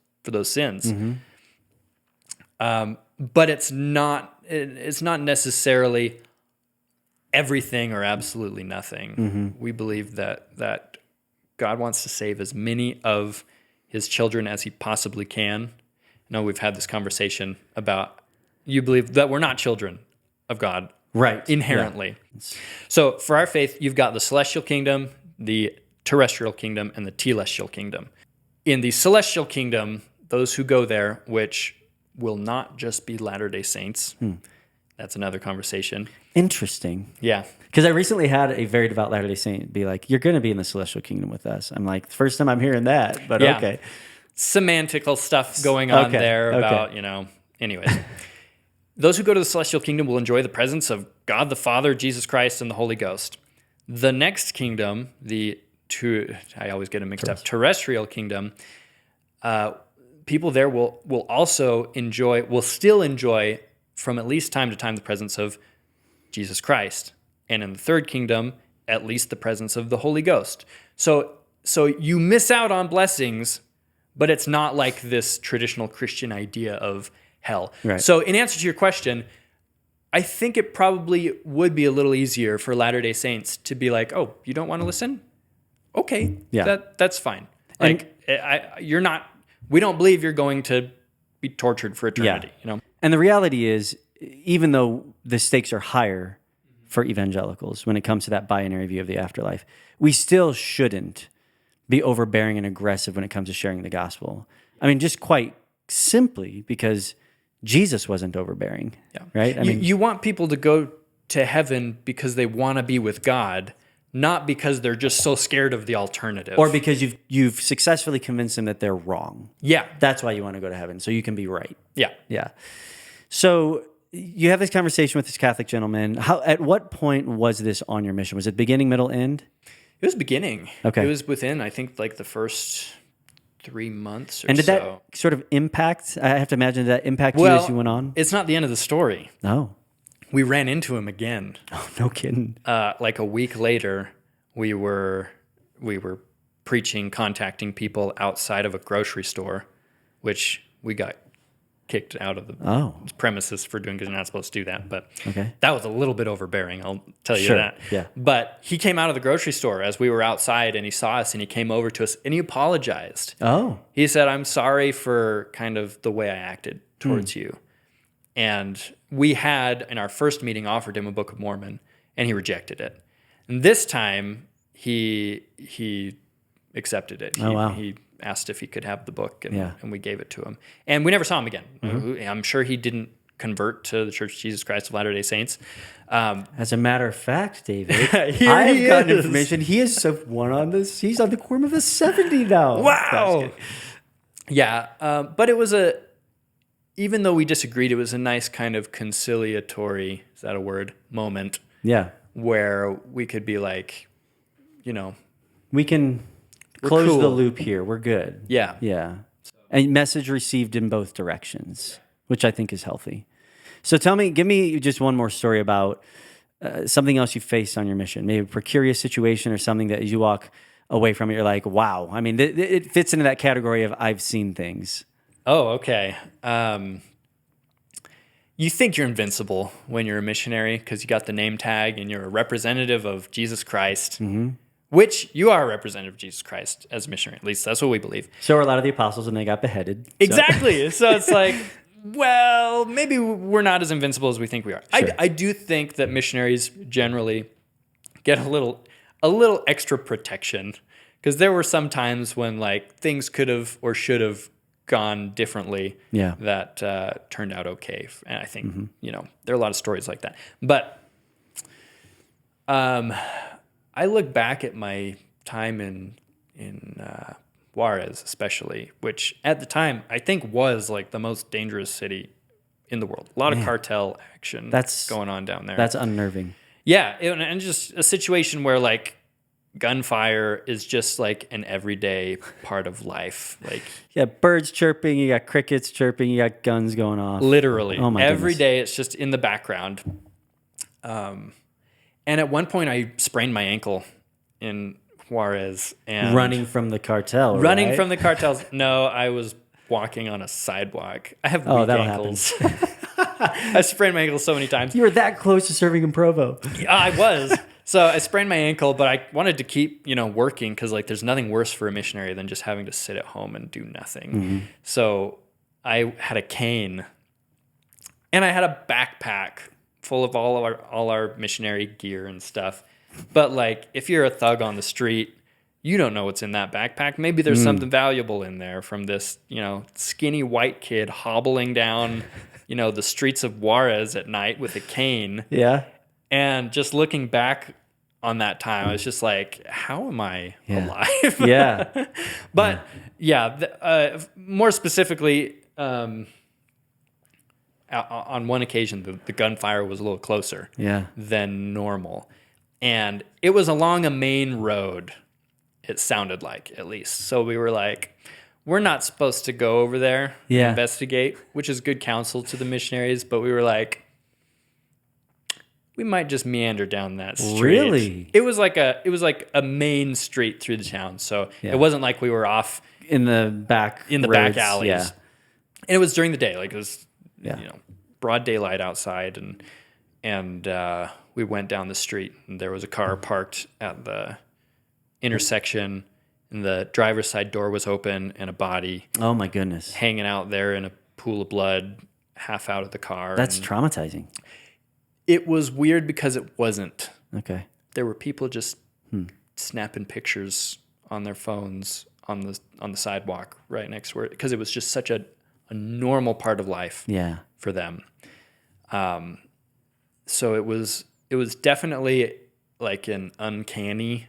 sins. But it's not necessarily everything or absolutely nothing. We believe that God wants to save as many of his children as he possibly can. I know we've had this conversation about, you believe that we're not children of God, Right. inherently. Yeah. So for our faith, you've got the celestial kingdom, the terrestrial kingdom, and the telestial kingdom. In the celestial kingdom, those who go there, which will not just be Latter-day Saints, that's another conversation. Interesting. Yeah. Because I recently had a very devout Latter-day Saint be like, "You're going to be in the celestial kingdom with us." I'm like, first time I'm hearing that, but Yeah. okay. Semantical stuff going on there about, anyways. Those who go to the celestial kingdom will enjoy the presence of God the Father, Jesus Christ, and the Holy Ghost. The next kingdom, I always get them mixed up, terrestrial kingdom, people there will still enjoy from at least time to time the presence of Jesus Christ. And in the third kingdom, at least the presence of the Holy Ghost. So you miss out on blessings, but it's not like this traditional Christian idea of hell. Right. So in answer to your question, I think it probably would be a little easier for Latter-day Saints to be like, "Oh, you don't want to listen? Okay, that's fine. Like, we don't believe you're going to be tortured for eternity." And the reality is, even though the stakes are higher for evangelicals when it comes to that binary view of the afterlife, we still shouldn't be overbearing and aggressive when it comes to sharing the gospel. I mean, just quite simply because Jesus wasn't overbearing, right? I mean, you want people to go to heaven because they want to be with God, not because they're just so scared of the alternative. or because you've successfully convinced them that they're wrong. Yeah. That's why you want to go to heaven, so you can be right. Yeah. Yeah. So you have this conversation with this Catholic gentleman. At what point was this on your mission? Was it beginning, middle, end? It was beginning. Okay. It was within, I think, like the first 3 months or so. And did that sort of impact, I have to imagine, did that impact you as you went on? It's not the end of the story. No. We ran into him again. Oh, no kidding. Like a week later, we were preaching, contacting people outside of a grocery store, which we got kicked out of the Oh. premises for doing because you're not supposed to do that. But Okay. that was a little bit overbearing, I'll tell you Sure, that. yeah. But he came out of the grocery store as we were outside, and he saw us, and he came over to us, and he apologized. Oh. He said, "I'm sorry for kind of the way I acted towards you." And we had, in our first meeting, offered him a Book of Mormon, and he rejected it. And this time, he accepted it. Oh, wow. He asked if he could have the book, and, Yeah. and we gave it to him. And we never saw him again. I'm sure he didn't convert to the Church of Jesus Christ of Latter-day Saints. As a matter of fact, David, Here I've he gotten is. information. He is one on this. He's on the quorum of the 70 now. Wow. Yeah. But it was even though we disagreed, it was a nice kind of conciliatory, is that a word, moment Yeah. where we could be like, We can close the cool. loop here. We're good. yeah. Yeah. And message received in both directions, which I think is healthy. So give me just one more story about something else you faced on your mission, maybe a precarious situation or something that as you walk away from it, you're like, wow. I mean, it fits into that category of I've seen things. Oh, okay. You think you're invincible when you're a missionary because you got the name tag and you're a representative of Jesus Christ, which you are a representative of Jesus Christ as a missionary. At least that's what we believe. So are a lot of the apostles, and they got beheaded. So- Exactly. So it's like, well, maybe we're not as invincible as we think we are. Sure. I do think that missionaries generally get a little extra protection because there were some times when like things could have or should have gone differently. Yeah. That turned out okay. And I think there are a lot of stories like that. But I look back at my time in Juarez, especially, which at the time I think was like the most dangerous city in the world. A lot of cartel action going on down there. That's unnerving. Yeah, and just a situation where like gunfire is just like an everyday part of life. Like Yeah, birds chirping, you got crickets chirping, you got guns going off. literally, Oh my every goodness. day it's just in the background. And at one point I sprained my ankle in Juarez and Running from the cartel. running right? from the cartels. No, I was walking on a sidewalk. I have Oh, weak that'll ankles. I sprained my ankle so many times. You were that close to serving in Provo. I was. So I sprained my ankle, but I wanted to keep, working because like there's nothing worse for a missionary than just having to sit at home and do nothing. So I had a cane and I had a backpack full of all our missionary gear and stuff. But like if you're a thug on the street, you don't know what's in that backpack. Maybe there's something valuable in there from this, skinny white kid hobbling down, the streets of Juarez at night with a cane. Yeah. And just looking back on that time, I was just like, how am I alive? Yeah. But more specifically, on one occasion, the gunfire was a little closer than normal. And it was along a main road, it sounded like, at least. So we were like, we're not supposed to go over there and investigate, which is good counsel to the missionaries. But we were like, we might just meander down that street. Really? It was like a main street through the town. So it wasn't like we were off In the back back alleys. Yeah. And it was during the day, like it was broad daylight outside, and we went down the street, and there was a car parked at the intersection, and the driver's side door was open, and a body Oh my goodness. hanging out there in a pool of blood, half out of the car. That's And traumatizing. it was weird because it wasn't. Okay. There were people just snapping pictures on their phones on the sidewalk right next to it because it was just such a normal part of life for them. So it was definitely like an uncanny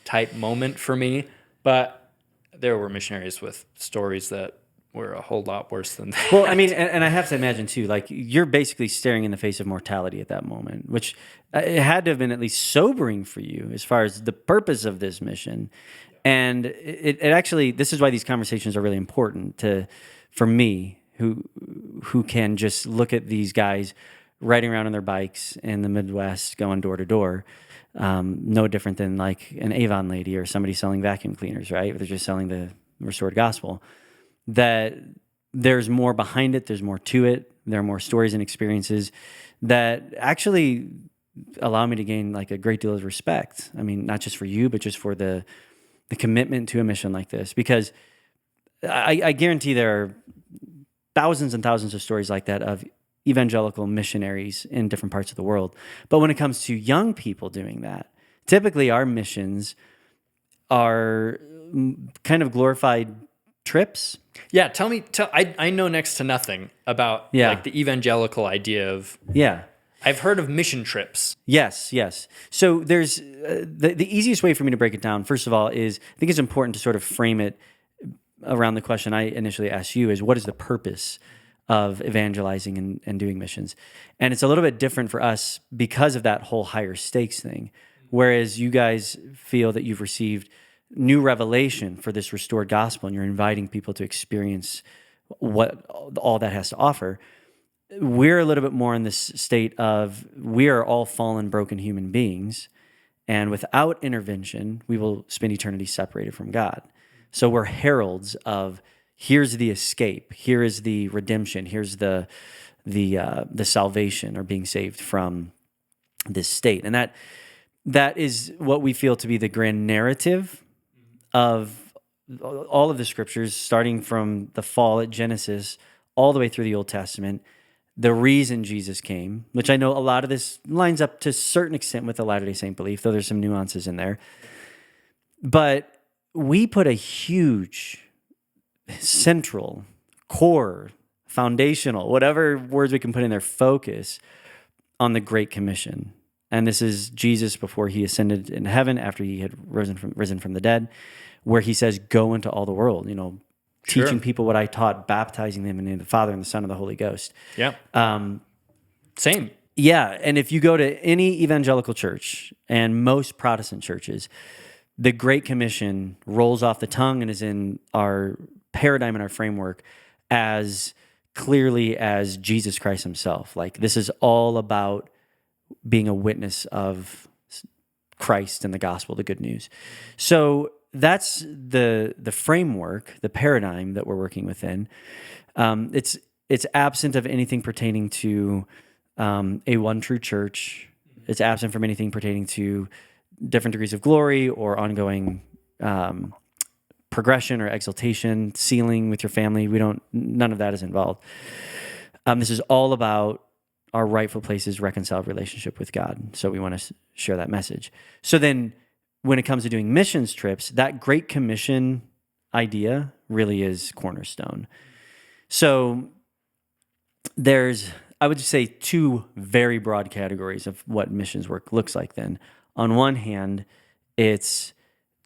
type moment for me, but there were missionaries with stories that were a whole lot worse than that. Well, I mean, and I have to imagine too, like you're basically staring in the face of mortality at that moment, which it had to have been at least sobering for you as far as the purpose of this mission. And it actually, this is why these conversations are really important for me, who can just look at these guys riding around on their bikes in the Midwest, going door to door. No different than like an Avon lady or somebody selling vacuum cleaners, right? They're just selling the restored gospel. That there's more behind it. There's more to it. There are more stories and experiences that actually allow me to gain like a great deal of respect. I mean, not just for you, but just for the commitment to a mission like this, because I guarantee there are thousands and thousands of stories like that of evangelical missionaries in different parts of the world. But when it comes to young people doing that, typically our missions are kind of glorified trips. Yeah, tell me. I know next to nothing about like the evangelical idea of. Yeah. I've heard of mission trips. Yes. So there's the easiest way for me to break it down, first of all, is I think it's important to sort of frame it around the question I initially asked you, is what is the purpose of evangelizing and doing missions? And it's a little bit different for us because of that whole higher stakes thing. Whereas you guys feel that you've received new revelation for this restored gospel and you're inviting people to experience what all that has to offer. We're a little bit more in this state of we are all fallen, broken human beings, and without intervention, we will spend eternity separated from God. So we're heralds of here's the escape, here is the redemption, here's the salvation or being saved from this state, and that is what we feel to be the grand narrative of all of the scriptures, starting from the fall at Genesis all the way through the Old Testament. The reason Jesus came, which I know a lot of this lines up to a certain extent with the Latter-day Saint belief, though there's some nuances in there. But we put a huge, central, core, foundational, whatever words we can put in there, focus on the Great Commission. And this is Jesus before he ascended in heaven, after he had risen from the dead, where he says, go into all the world, teaching people what I taught, baptizing them in the name of the Father and the Son and the Holy Ghost. Yeah. Same. Yeah. And if you go to any evangelical church and most Protestant churches, the Great Commission rolls off the tongue and is in our paradigm and our framework as clearly as Jesus Christ himself. Like, this is all about being a witness of Christ and the gospel, the good news. So that's the framework, the paradigm that we're working within. It's absent of anything pertaining to a one true church. It's absent from anything pertaining to different degrees of glory or ongoing progression or exaltation, sealing with your family. None of that is involved. This is all about our rightful places, reconciled relationship with God. So we want to share that message. So then when it comes to doing missions trips, that Great Commission idea really is cornerstone. So there's, I would say, two very broad categories of what missions work looks like then. On one hand, it's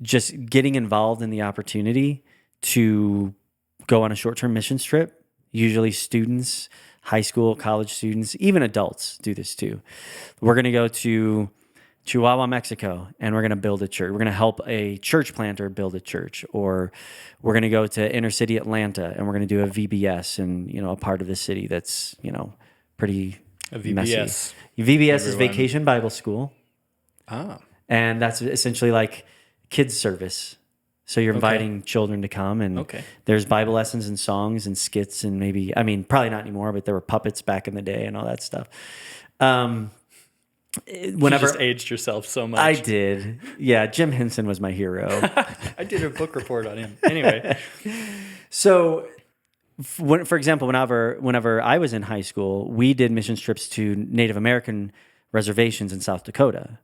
just getting involved in the opportunity to go on a short-term missions trip. Usually students, high school, college students, even adults do this too. We're going to go to Chihuahua, Mexico, and we're going to build a church. We're going to help a church planter build a church. Or we're going to go to inner city Atlanta and we're going to do a VBS in, a part of the city that's, pretty messy. VBS is Vacation Bible School. Ah. And that's essentially like kids service. So you're inviting children to come, and there's Bible lessons and songs and skits, and probably not anymore, but there were puppets back in the day and all that stuff. You just aged yourself so much. I did. Yeah, Jim Henson was my hero. I did a book report on him. Anyway. So, for example, whenever I was in high school, we did missions trips to Native American reservations in South Dakota.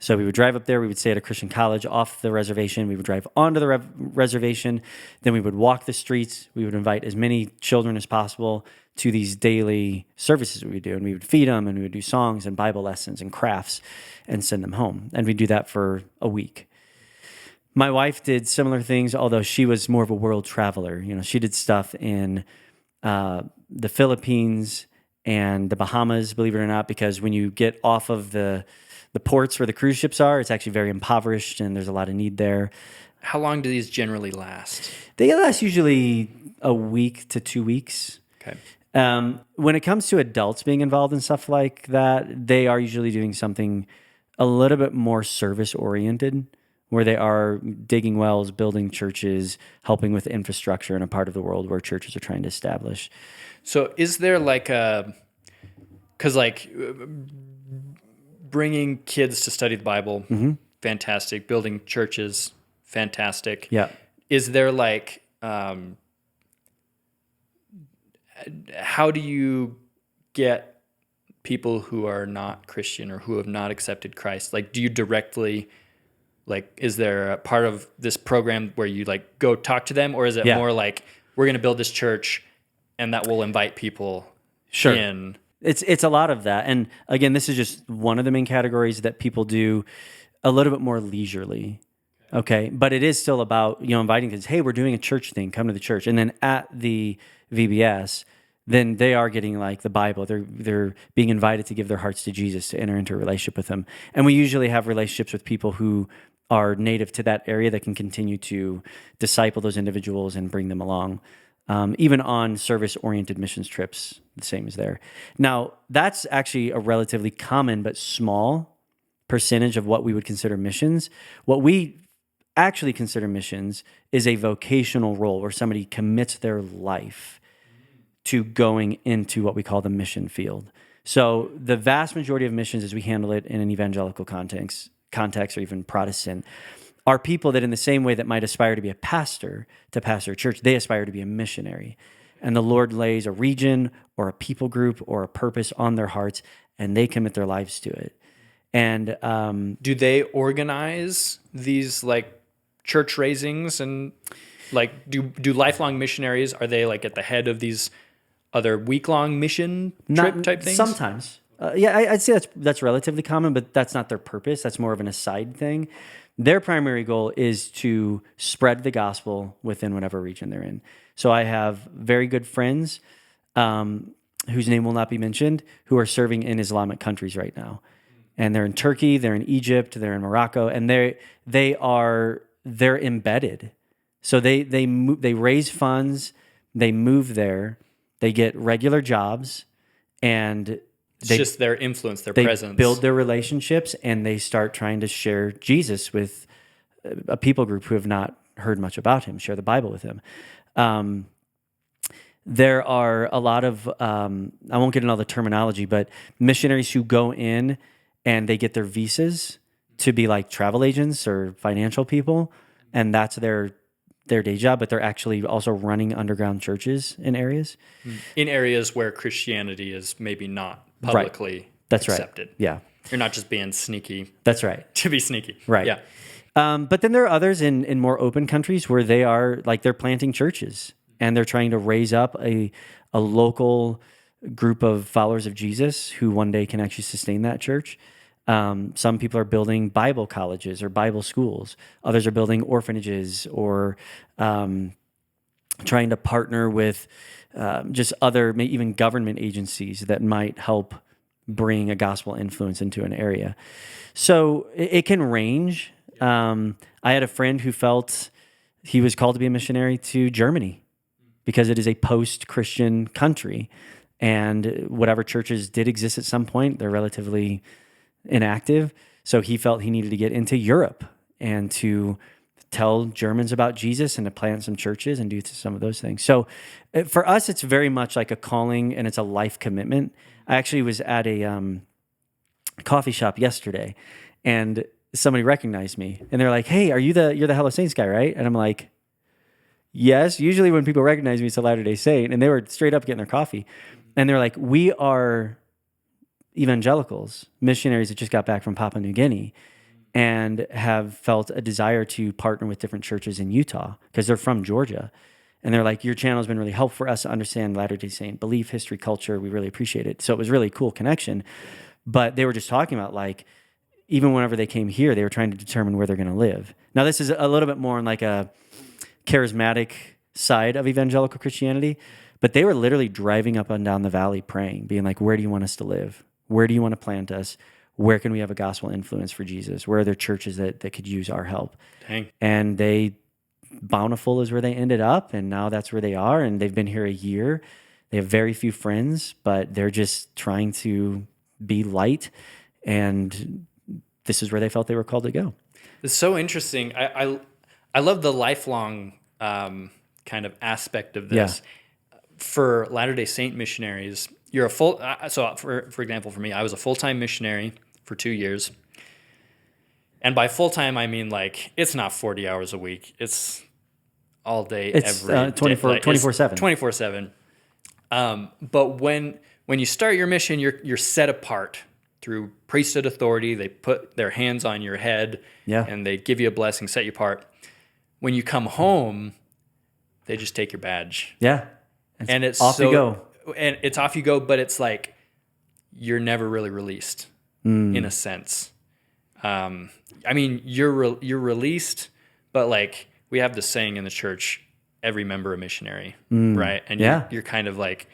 So we would drive up there, we would stay at a Christian college off the reservation, we would drive onto the reservation, then we would walk the streets, we would invite as many children as possible to these daily services we would do, and we would feed them, and we would do songs and Bible lessons and crafts and send them home. And we'd do that for a week. My wife did similar things, although she was more of a world traveler. She did stuff in the Philippines and the Bahamas, believe it or not, because when you get off of the ports where the cruise ships are, it's actually very impoverished and there's a lot of need there. How long do these generally last? They last usually a week to 2 weeks. Okay. When it comes to adults being involved in stuff like that, they are usually doing something a little bit more service oriented, where they are digging wells, building churches, helping with infrastructure in a part of the world where churches are trying to establish. So is there like because like bringing kids to study the Bible, fantastic. Building churches, fantastic. Yeah. Is there like, how do you get people who are not Christian or who have not accepted Christ? Like, do you directly, like, is there a part of this program where you like go talk to them, or is it more like we're going to build this church and that will invite people in? It's a lot of that. And again, this is just one of the main categories that people do a little bit more leisurely. Okay. But it is still about, inviting kids, hey, we're doing a church thing, come to the church. And then at the VBS, then they are getting like the Bible. They're being invited to give their hearts to Jesus, to enter into a relationship with him. And we usually have relationships with people who are native to that area that can continue to disciple those individuals and bring them along. Even on service-oriented missions trips, the same is there. Now, that's actually a relatively common but small percentage of what we would consider missions. What we actually consider missions is a vocational role where somebody commits their life to going into what we call the mission field. So the vast majority of missions, as we handle it in an evangelical context or even Protestant, are people that in the same way that might aspire to be a pastor, to pastor a church, they aspire to be a missionary. And the Lord lays a region or a people group or a purpose on their hearts, and they commit their lives to it. And do they organize these like church raisings, and like do lifelong missionaries, are they like at the head of these other week-long mission trip type things? Sometimes. I'd say that's relatively common, but that's not their purpose. That's more of an aside thing. Their primary goal is to spread the gospel within whatever region they're in. So I have very good friends whose name will not be mentioned, who are serving in Islamic countries right now. And they're in Turkey, they're in Egypt, they're in Morocco, and they're embedded. So they raise funds, they move there, they get regular jobs, and it's just their influence, their presence. They build their relationships, and they start trying to share Jesus with a people group who have not heard much about him, share the Bible with him. There are a lot of, I won't get into all the terminology, but missionaries who go in and they get their visas to be like travel agents or financial people, and that's their day job, but they're actually also running underground churches in areas. In areas where Christianity is maybe not publicly accepted. Right. Yeah. You're not just being sneaky. That's right. To be sneaky. Right. Yeah. But then there are others in more open countries where they are like they're planting churches and they're trying to raise up a local group of followers of Jesus who one day can actually sustain that church. Some people are building Bible colleges or Bible schools. Others are building orphanages or trying to partner with just other, maybe even government agencies that might help bring a gospel influence into an area. So it can range. I had a friend who felt he was called to be a missionary to Germany because it is a post-Christian country. And whatever churches did exist at some point, they're relatively inactive. So he felt he needed to get into Europe and to tell Germans about Jesus and to plant some churches and do some of those things. So for us, it's very much like a calling and it's a life commitment. I actually was at a coffee shop yesterday and somebody recognized me and they're like, "Hey, you're the Hello Saints guy, right?" And I'm like, "Yes." Usually when people recognize me, it's a Latter-day Saint, and they were straight up getting their coffee. And they're like, "We are evangelicals, missionaries that just got back from Papua New Guinea and have felt a desire to partner with different churches in Utah because they're from Georgia." And they're like, "Your channel has been really helpful for us to understand Latter-day Saint belief, history, culture. We really appreciate it." So it was a really cool connection. But they were just talking about like, even whenever they came here, they were trying to determine where they're going to live. Now, this is a little bit more on like a charismatic side of evangelical Christianity, but they were literally driving up and down the valley praying, being like, "Where do you want us to live? Where do you want to plant us? Where can we have a gospel influence for Jesus? Where are there churches that could use our help?" Dang. And Bountiful is where they ended up, and now that's where they are, and they've been here a year. They have very few friends, but they're just trying to be light, and this is where they felt they were called to go. It's so interesting. I love the lifelong kind of aspect of this. For Latter-day Saint missionaries, you're a full. So, for example, for me, I was a full-time missionary for 2 years, and by full-time I mean like it's not 40 hours a week. It's all day, It's every day. 24/7. 24/7. But when you start your mission, you're set apart through priesthood authority. They put their hands on your head, and they give you a blessing, set you apart. When you come home, they just take your badge. Yeah. And it's off you go. And it's off you go, but it's like you're never really released in a sense. I mean, you're released, but like we have this saying in the church, every member a missionary, right? And you're kind of like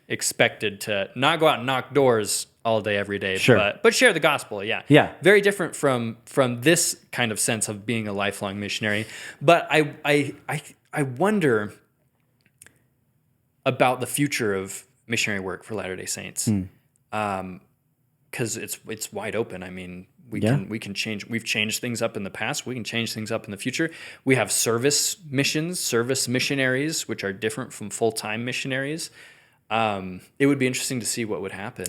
expected to not go out and knock doors all day, every day, but share the gospel. Yeah. Very different from this kind of sense of being a lifelong missionary. But I wonder about the future of missionary work for Latter-day Saints, because it's wide open. I mean, we can change. We've changed things up in the past. We can change things up in the future. We have service missions, service missionaries, which are different from full-time missionaries. It would be interesting to see what would happen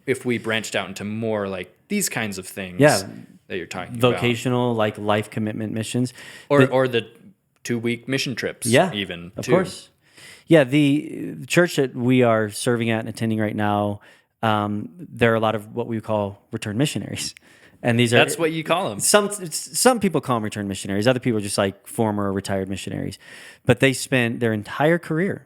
if we branched out into more like these kinds of things that you're talking about. Vocational, like life commitment missions. Or the 2-week mission trips, even. Of course. Yeah, the church that we are serving at and attending right now, there are a lot of what we call return missionaries. And that's what you call them. Some people call them return missionaries. Other people are just like former or retired missionaries. But they spent their entire career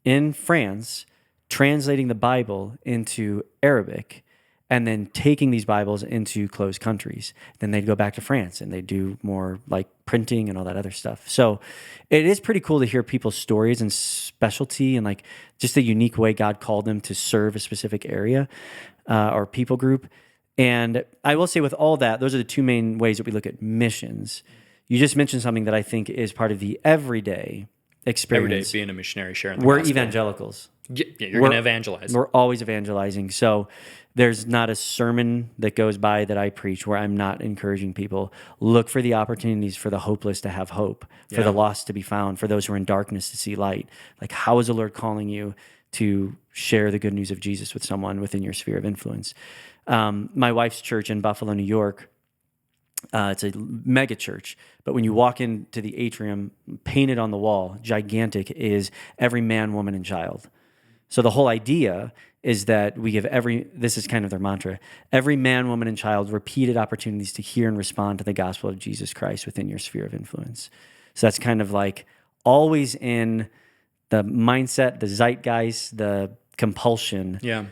in France translating the Bible into Arabic and then taking these Bibles into closed countries. Then they'd go back to France and they'd do more like printing and all that other stuff. So it is pretty cool to hear people's stories and specialty and like just the unique way God called them to serve a specific area or people group. And I will say with all that, those are the two main ways that we look at missions. You just mentioned something that I think is part of the everyday experience. Every day being a missionary, sharing the We're gospel. Evangelicals. Yeah, you're going to evangelize. We're always evangelizing. So there's not a sermon that goes by that I preach where I'm not encouraging people. Look for the opportunities for the hopeless to have hope, for the lost to be found, for those who are in darkness to see light. Like, how is the Lord calling you to share the good news of Jesus with someone within your sphere of influence? My wife's church in Buffalo, New York, it's a mega church, but when you walk into the atrium, painted on the wall, gigantic, is every man, woman, and child. So the whole idea is that we give this is kind of their mantra, every man, woman, and child repeated opportunities to hear and respond to the gospel of Jesus Christ within your sphere of influence. So that's kind of like always in the mindset, the zeitgeist, the compulsion. Yeah.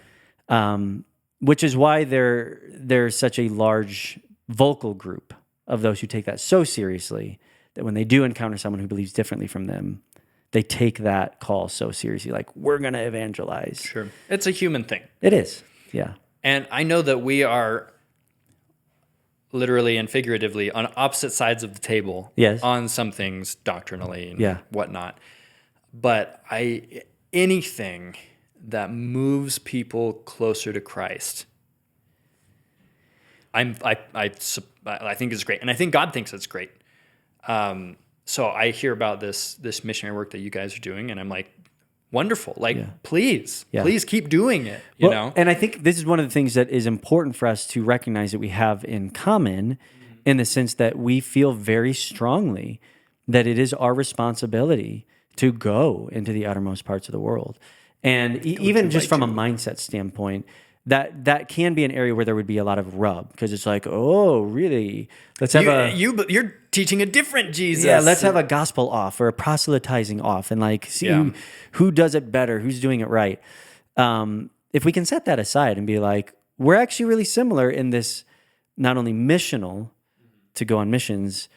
Which is why there's such a large vocal group of those who take that so seriously that when they do encounter someone who believes differently from them, they take that call so seriously, like, we're going to evangelize. Sure. It's a human thing. It is, yeah. And I know that we are literally and figuratively on opposite sides of the table on some things doctrinally and whatnot. But anything that moves people closer to Christ, I think it's great. And I think God thinks it's great. So I hear about this missionary work that you guys are doing, and I'm like, wonderful. Like, please keep doing it. You know? And I think this is one of the things that is important for us to recognize that we have in common, in the sense that we feel very strongly that it is our responsibility to go into the uttermost parts of the world. And even just from a mindset standpoint, that can be an area where there would be a lot of rub, because it's like, oh, really? Let's have you're teaching a different Jesus. Yeah, let's have a gospel off or a proselytizing off, and like see who does it better, who's doing it right. If we can set that aside and be like, we're actually really similar in this, not only missional to go on missions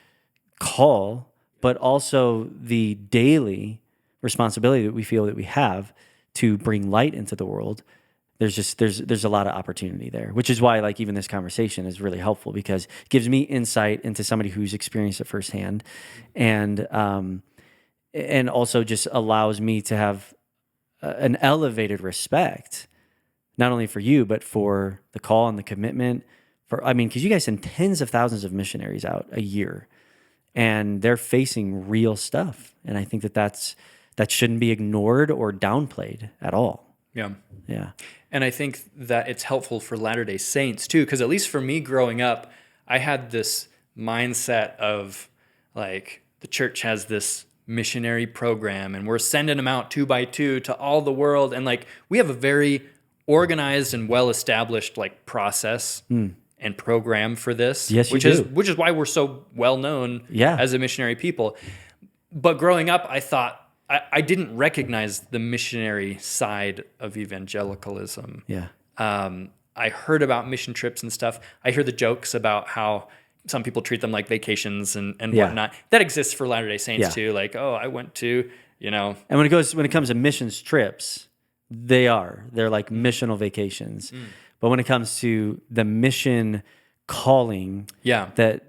call, but also the daily responsibility that we feel that we have to bring light into the world. There's a lot of opportunity there, which is why like even this conversation is really helpful, because it gives me insight into somebody who's experienced it firsthand, and also just allows me to have an elevated respect, not only for you, but for the call and the commitment, because you guys send tens of thousands of missionaries out a year, and they're facing real stuff. And I think that shouldn't be ignored or downplayed at all. Yeah. Yeah. And I think that it's helpful for Latter-day Saints too, because at least for me growing up, I had this mindset of like the church has this missionary program and we're sending them out 2 by 2 to all the world. And like we have a very organized and well-established like process and program for this, Yes, which is why we're so well known as a missionary people. But growing up, I thought I didn't recognize the missionary side of evangelicalism. Yeah. I heard about mission trips and stuff. I hear the jokes about how some people treat them like vacations and whatnot. That exists for Latter-day Saints too. Like, oh, I went to, And when it comes to missions trips, they're like missional vacations. But when it comes to the mission calling, that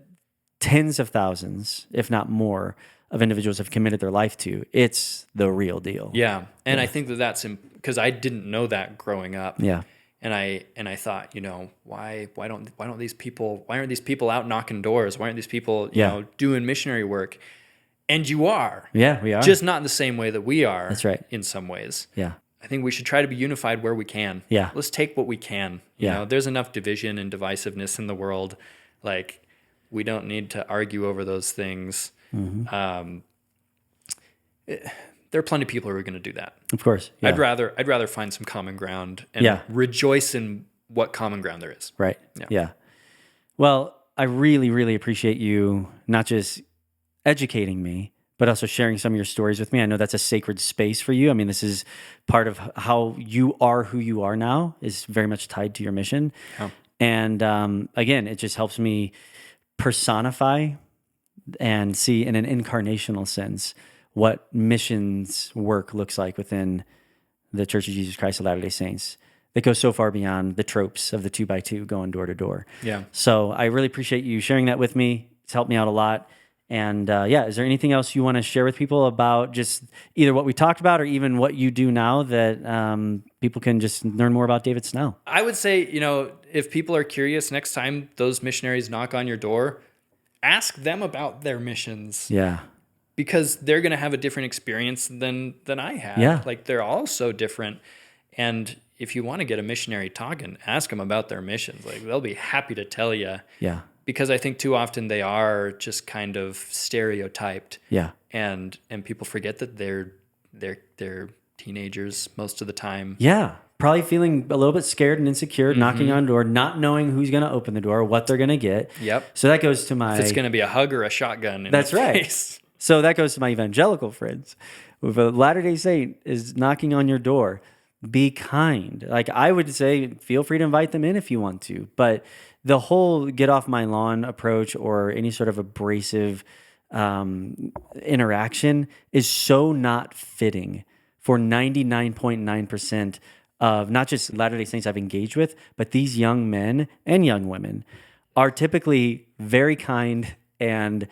tens of thousands, if not more, of individuals have committed their life to, it's the real deal. Yeah. And I think that's because I didn't know that growing up. Yeah. And I thought, why aren't these people out knocking doors? Why aren't these people, doing missionary work? And you are. Yeah, we are. Just not in the same way that we are. That's right. In some ways. Yeah. I think we should try to be unified where we can. Yeah. Let's take what we can. You know, there's enough division and divisiveness in the world. Like, we don't need to argue over those things. Mm-hmm. There are plenty of people who are going to do that. Of course. Yeah. I'd rather find some common ground and rejoice in what common ground there is. Right. Yeah. Well, I really, really appreciate you not just educating me, but also sharing some of your stories with me. I know that's a sacred space for you. I mean, this is part of how you are who you are now, is very much tied to your mission. Oh. And again, it just helps me personify and see in an incarnational sense what missions work looks like within the Church of Jesus Christ of Latter-day Saints. That goes so far beyond the tropes of the 2 by 2 going door to door. Yeah. So I really appreciate you sharing that with me. It's helped me out a lot. And is there anything else you want to share with people about just either what we talked about or even what you do now that people can just learn more about David Snell? I would say, if people are curious, next time those missionaries knock on your door, ask them about their missions. Yeah. Because they're going to have a different experience than I have. Yeah. Like, they're all so different. And if you want to get a missionary talking, ask them about their missions. Like, they'll be happy to tell you. Yeah. Because I think too often they are just kind of stereotyped. Yeah. And people forget that they're teenagers most of the time. Yeah. Probably feeling a little bit scared and insecure, knocking on the door, not knowing who's going to open the door, what they're going to get. Yep. So that goes to my... If it's going to be a hug or a shotgun in That's the right. face. So that goes to my evangelical friends. If a Latter-day Saint is knocking on your door, be kind. Like, I would say, feel free to invite them in if you want to. But the whole get off my lawn approach or any sort of abrasive interaction is so not fitting for 99.9% of not just Latter-day Saints I've engaged with, but these young men and young women are typically very kind and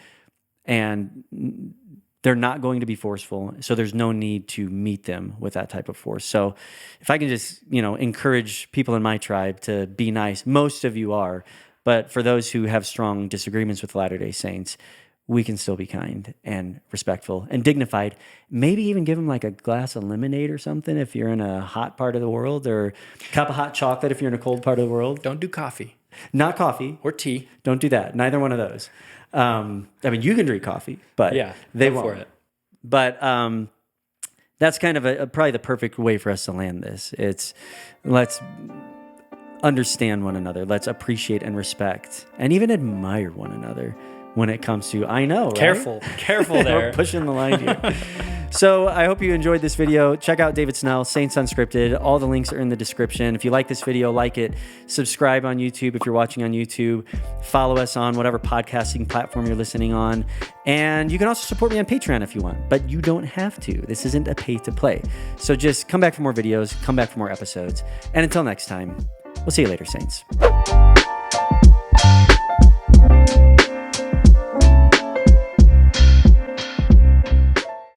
they're not going to be forceful. So there's no need to meet them with that type of force. So if I can just, encourage people in my tribe to be nice, most of you are, but for those who have strong disagreements with Latter-day Saints, we can still be kind and respectful and dignified. Maybe even give them like a glass of lemonade or something if you're in a hot part of the world, or a cup of hot chocolate if you're in a cold part of the world. Don't do coffee. Not coffee. Or tea. Don't do that. Neither one of those. You can drink coffee, but they won't. For it. But that's kind of probably the perfect way for us to land this. It's let's understand one another. Let's appreciate and respect and even admire one another when it comes to, I know, right? Careful there. We're pushing the line here. So I hope you enjoyed this video. Check out David Snell, Saints Unscripted. All the links are in the description. If you like this video, like it. Subscribe on YouTube if you're watching on YouTube. Follow us on whatever podcasting platform you're listening on. And you can also support me on Patreon if you want, but you don't have to. This isn't a pay to play. So just come back for more videos, come back for more episodes. And until next time, we'll see you later, Saints.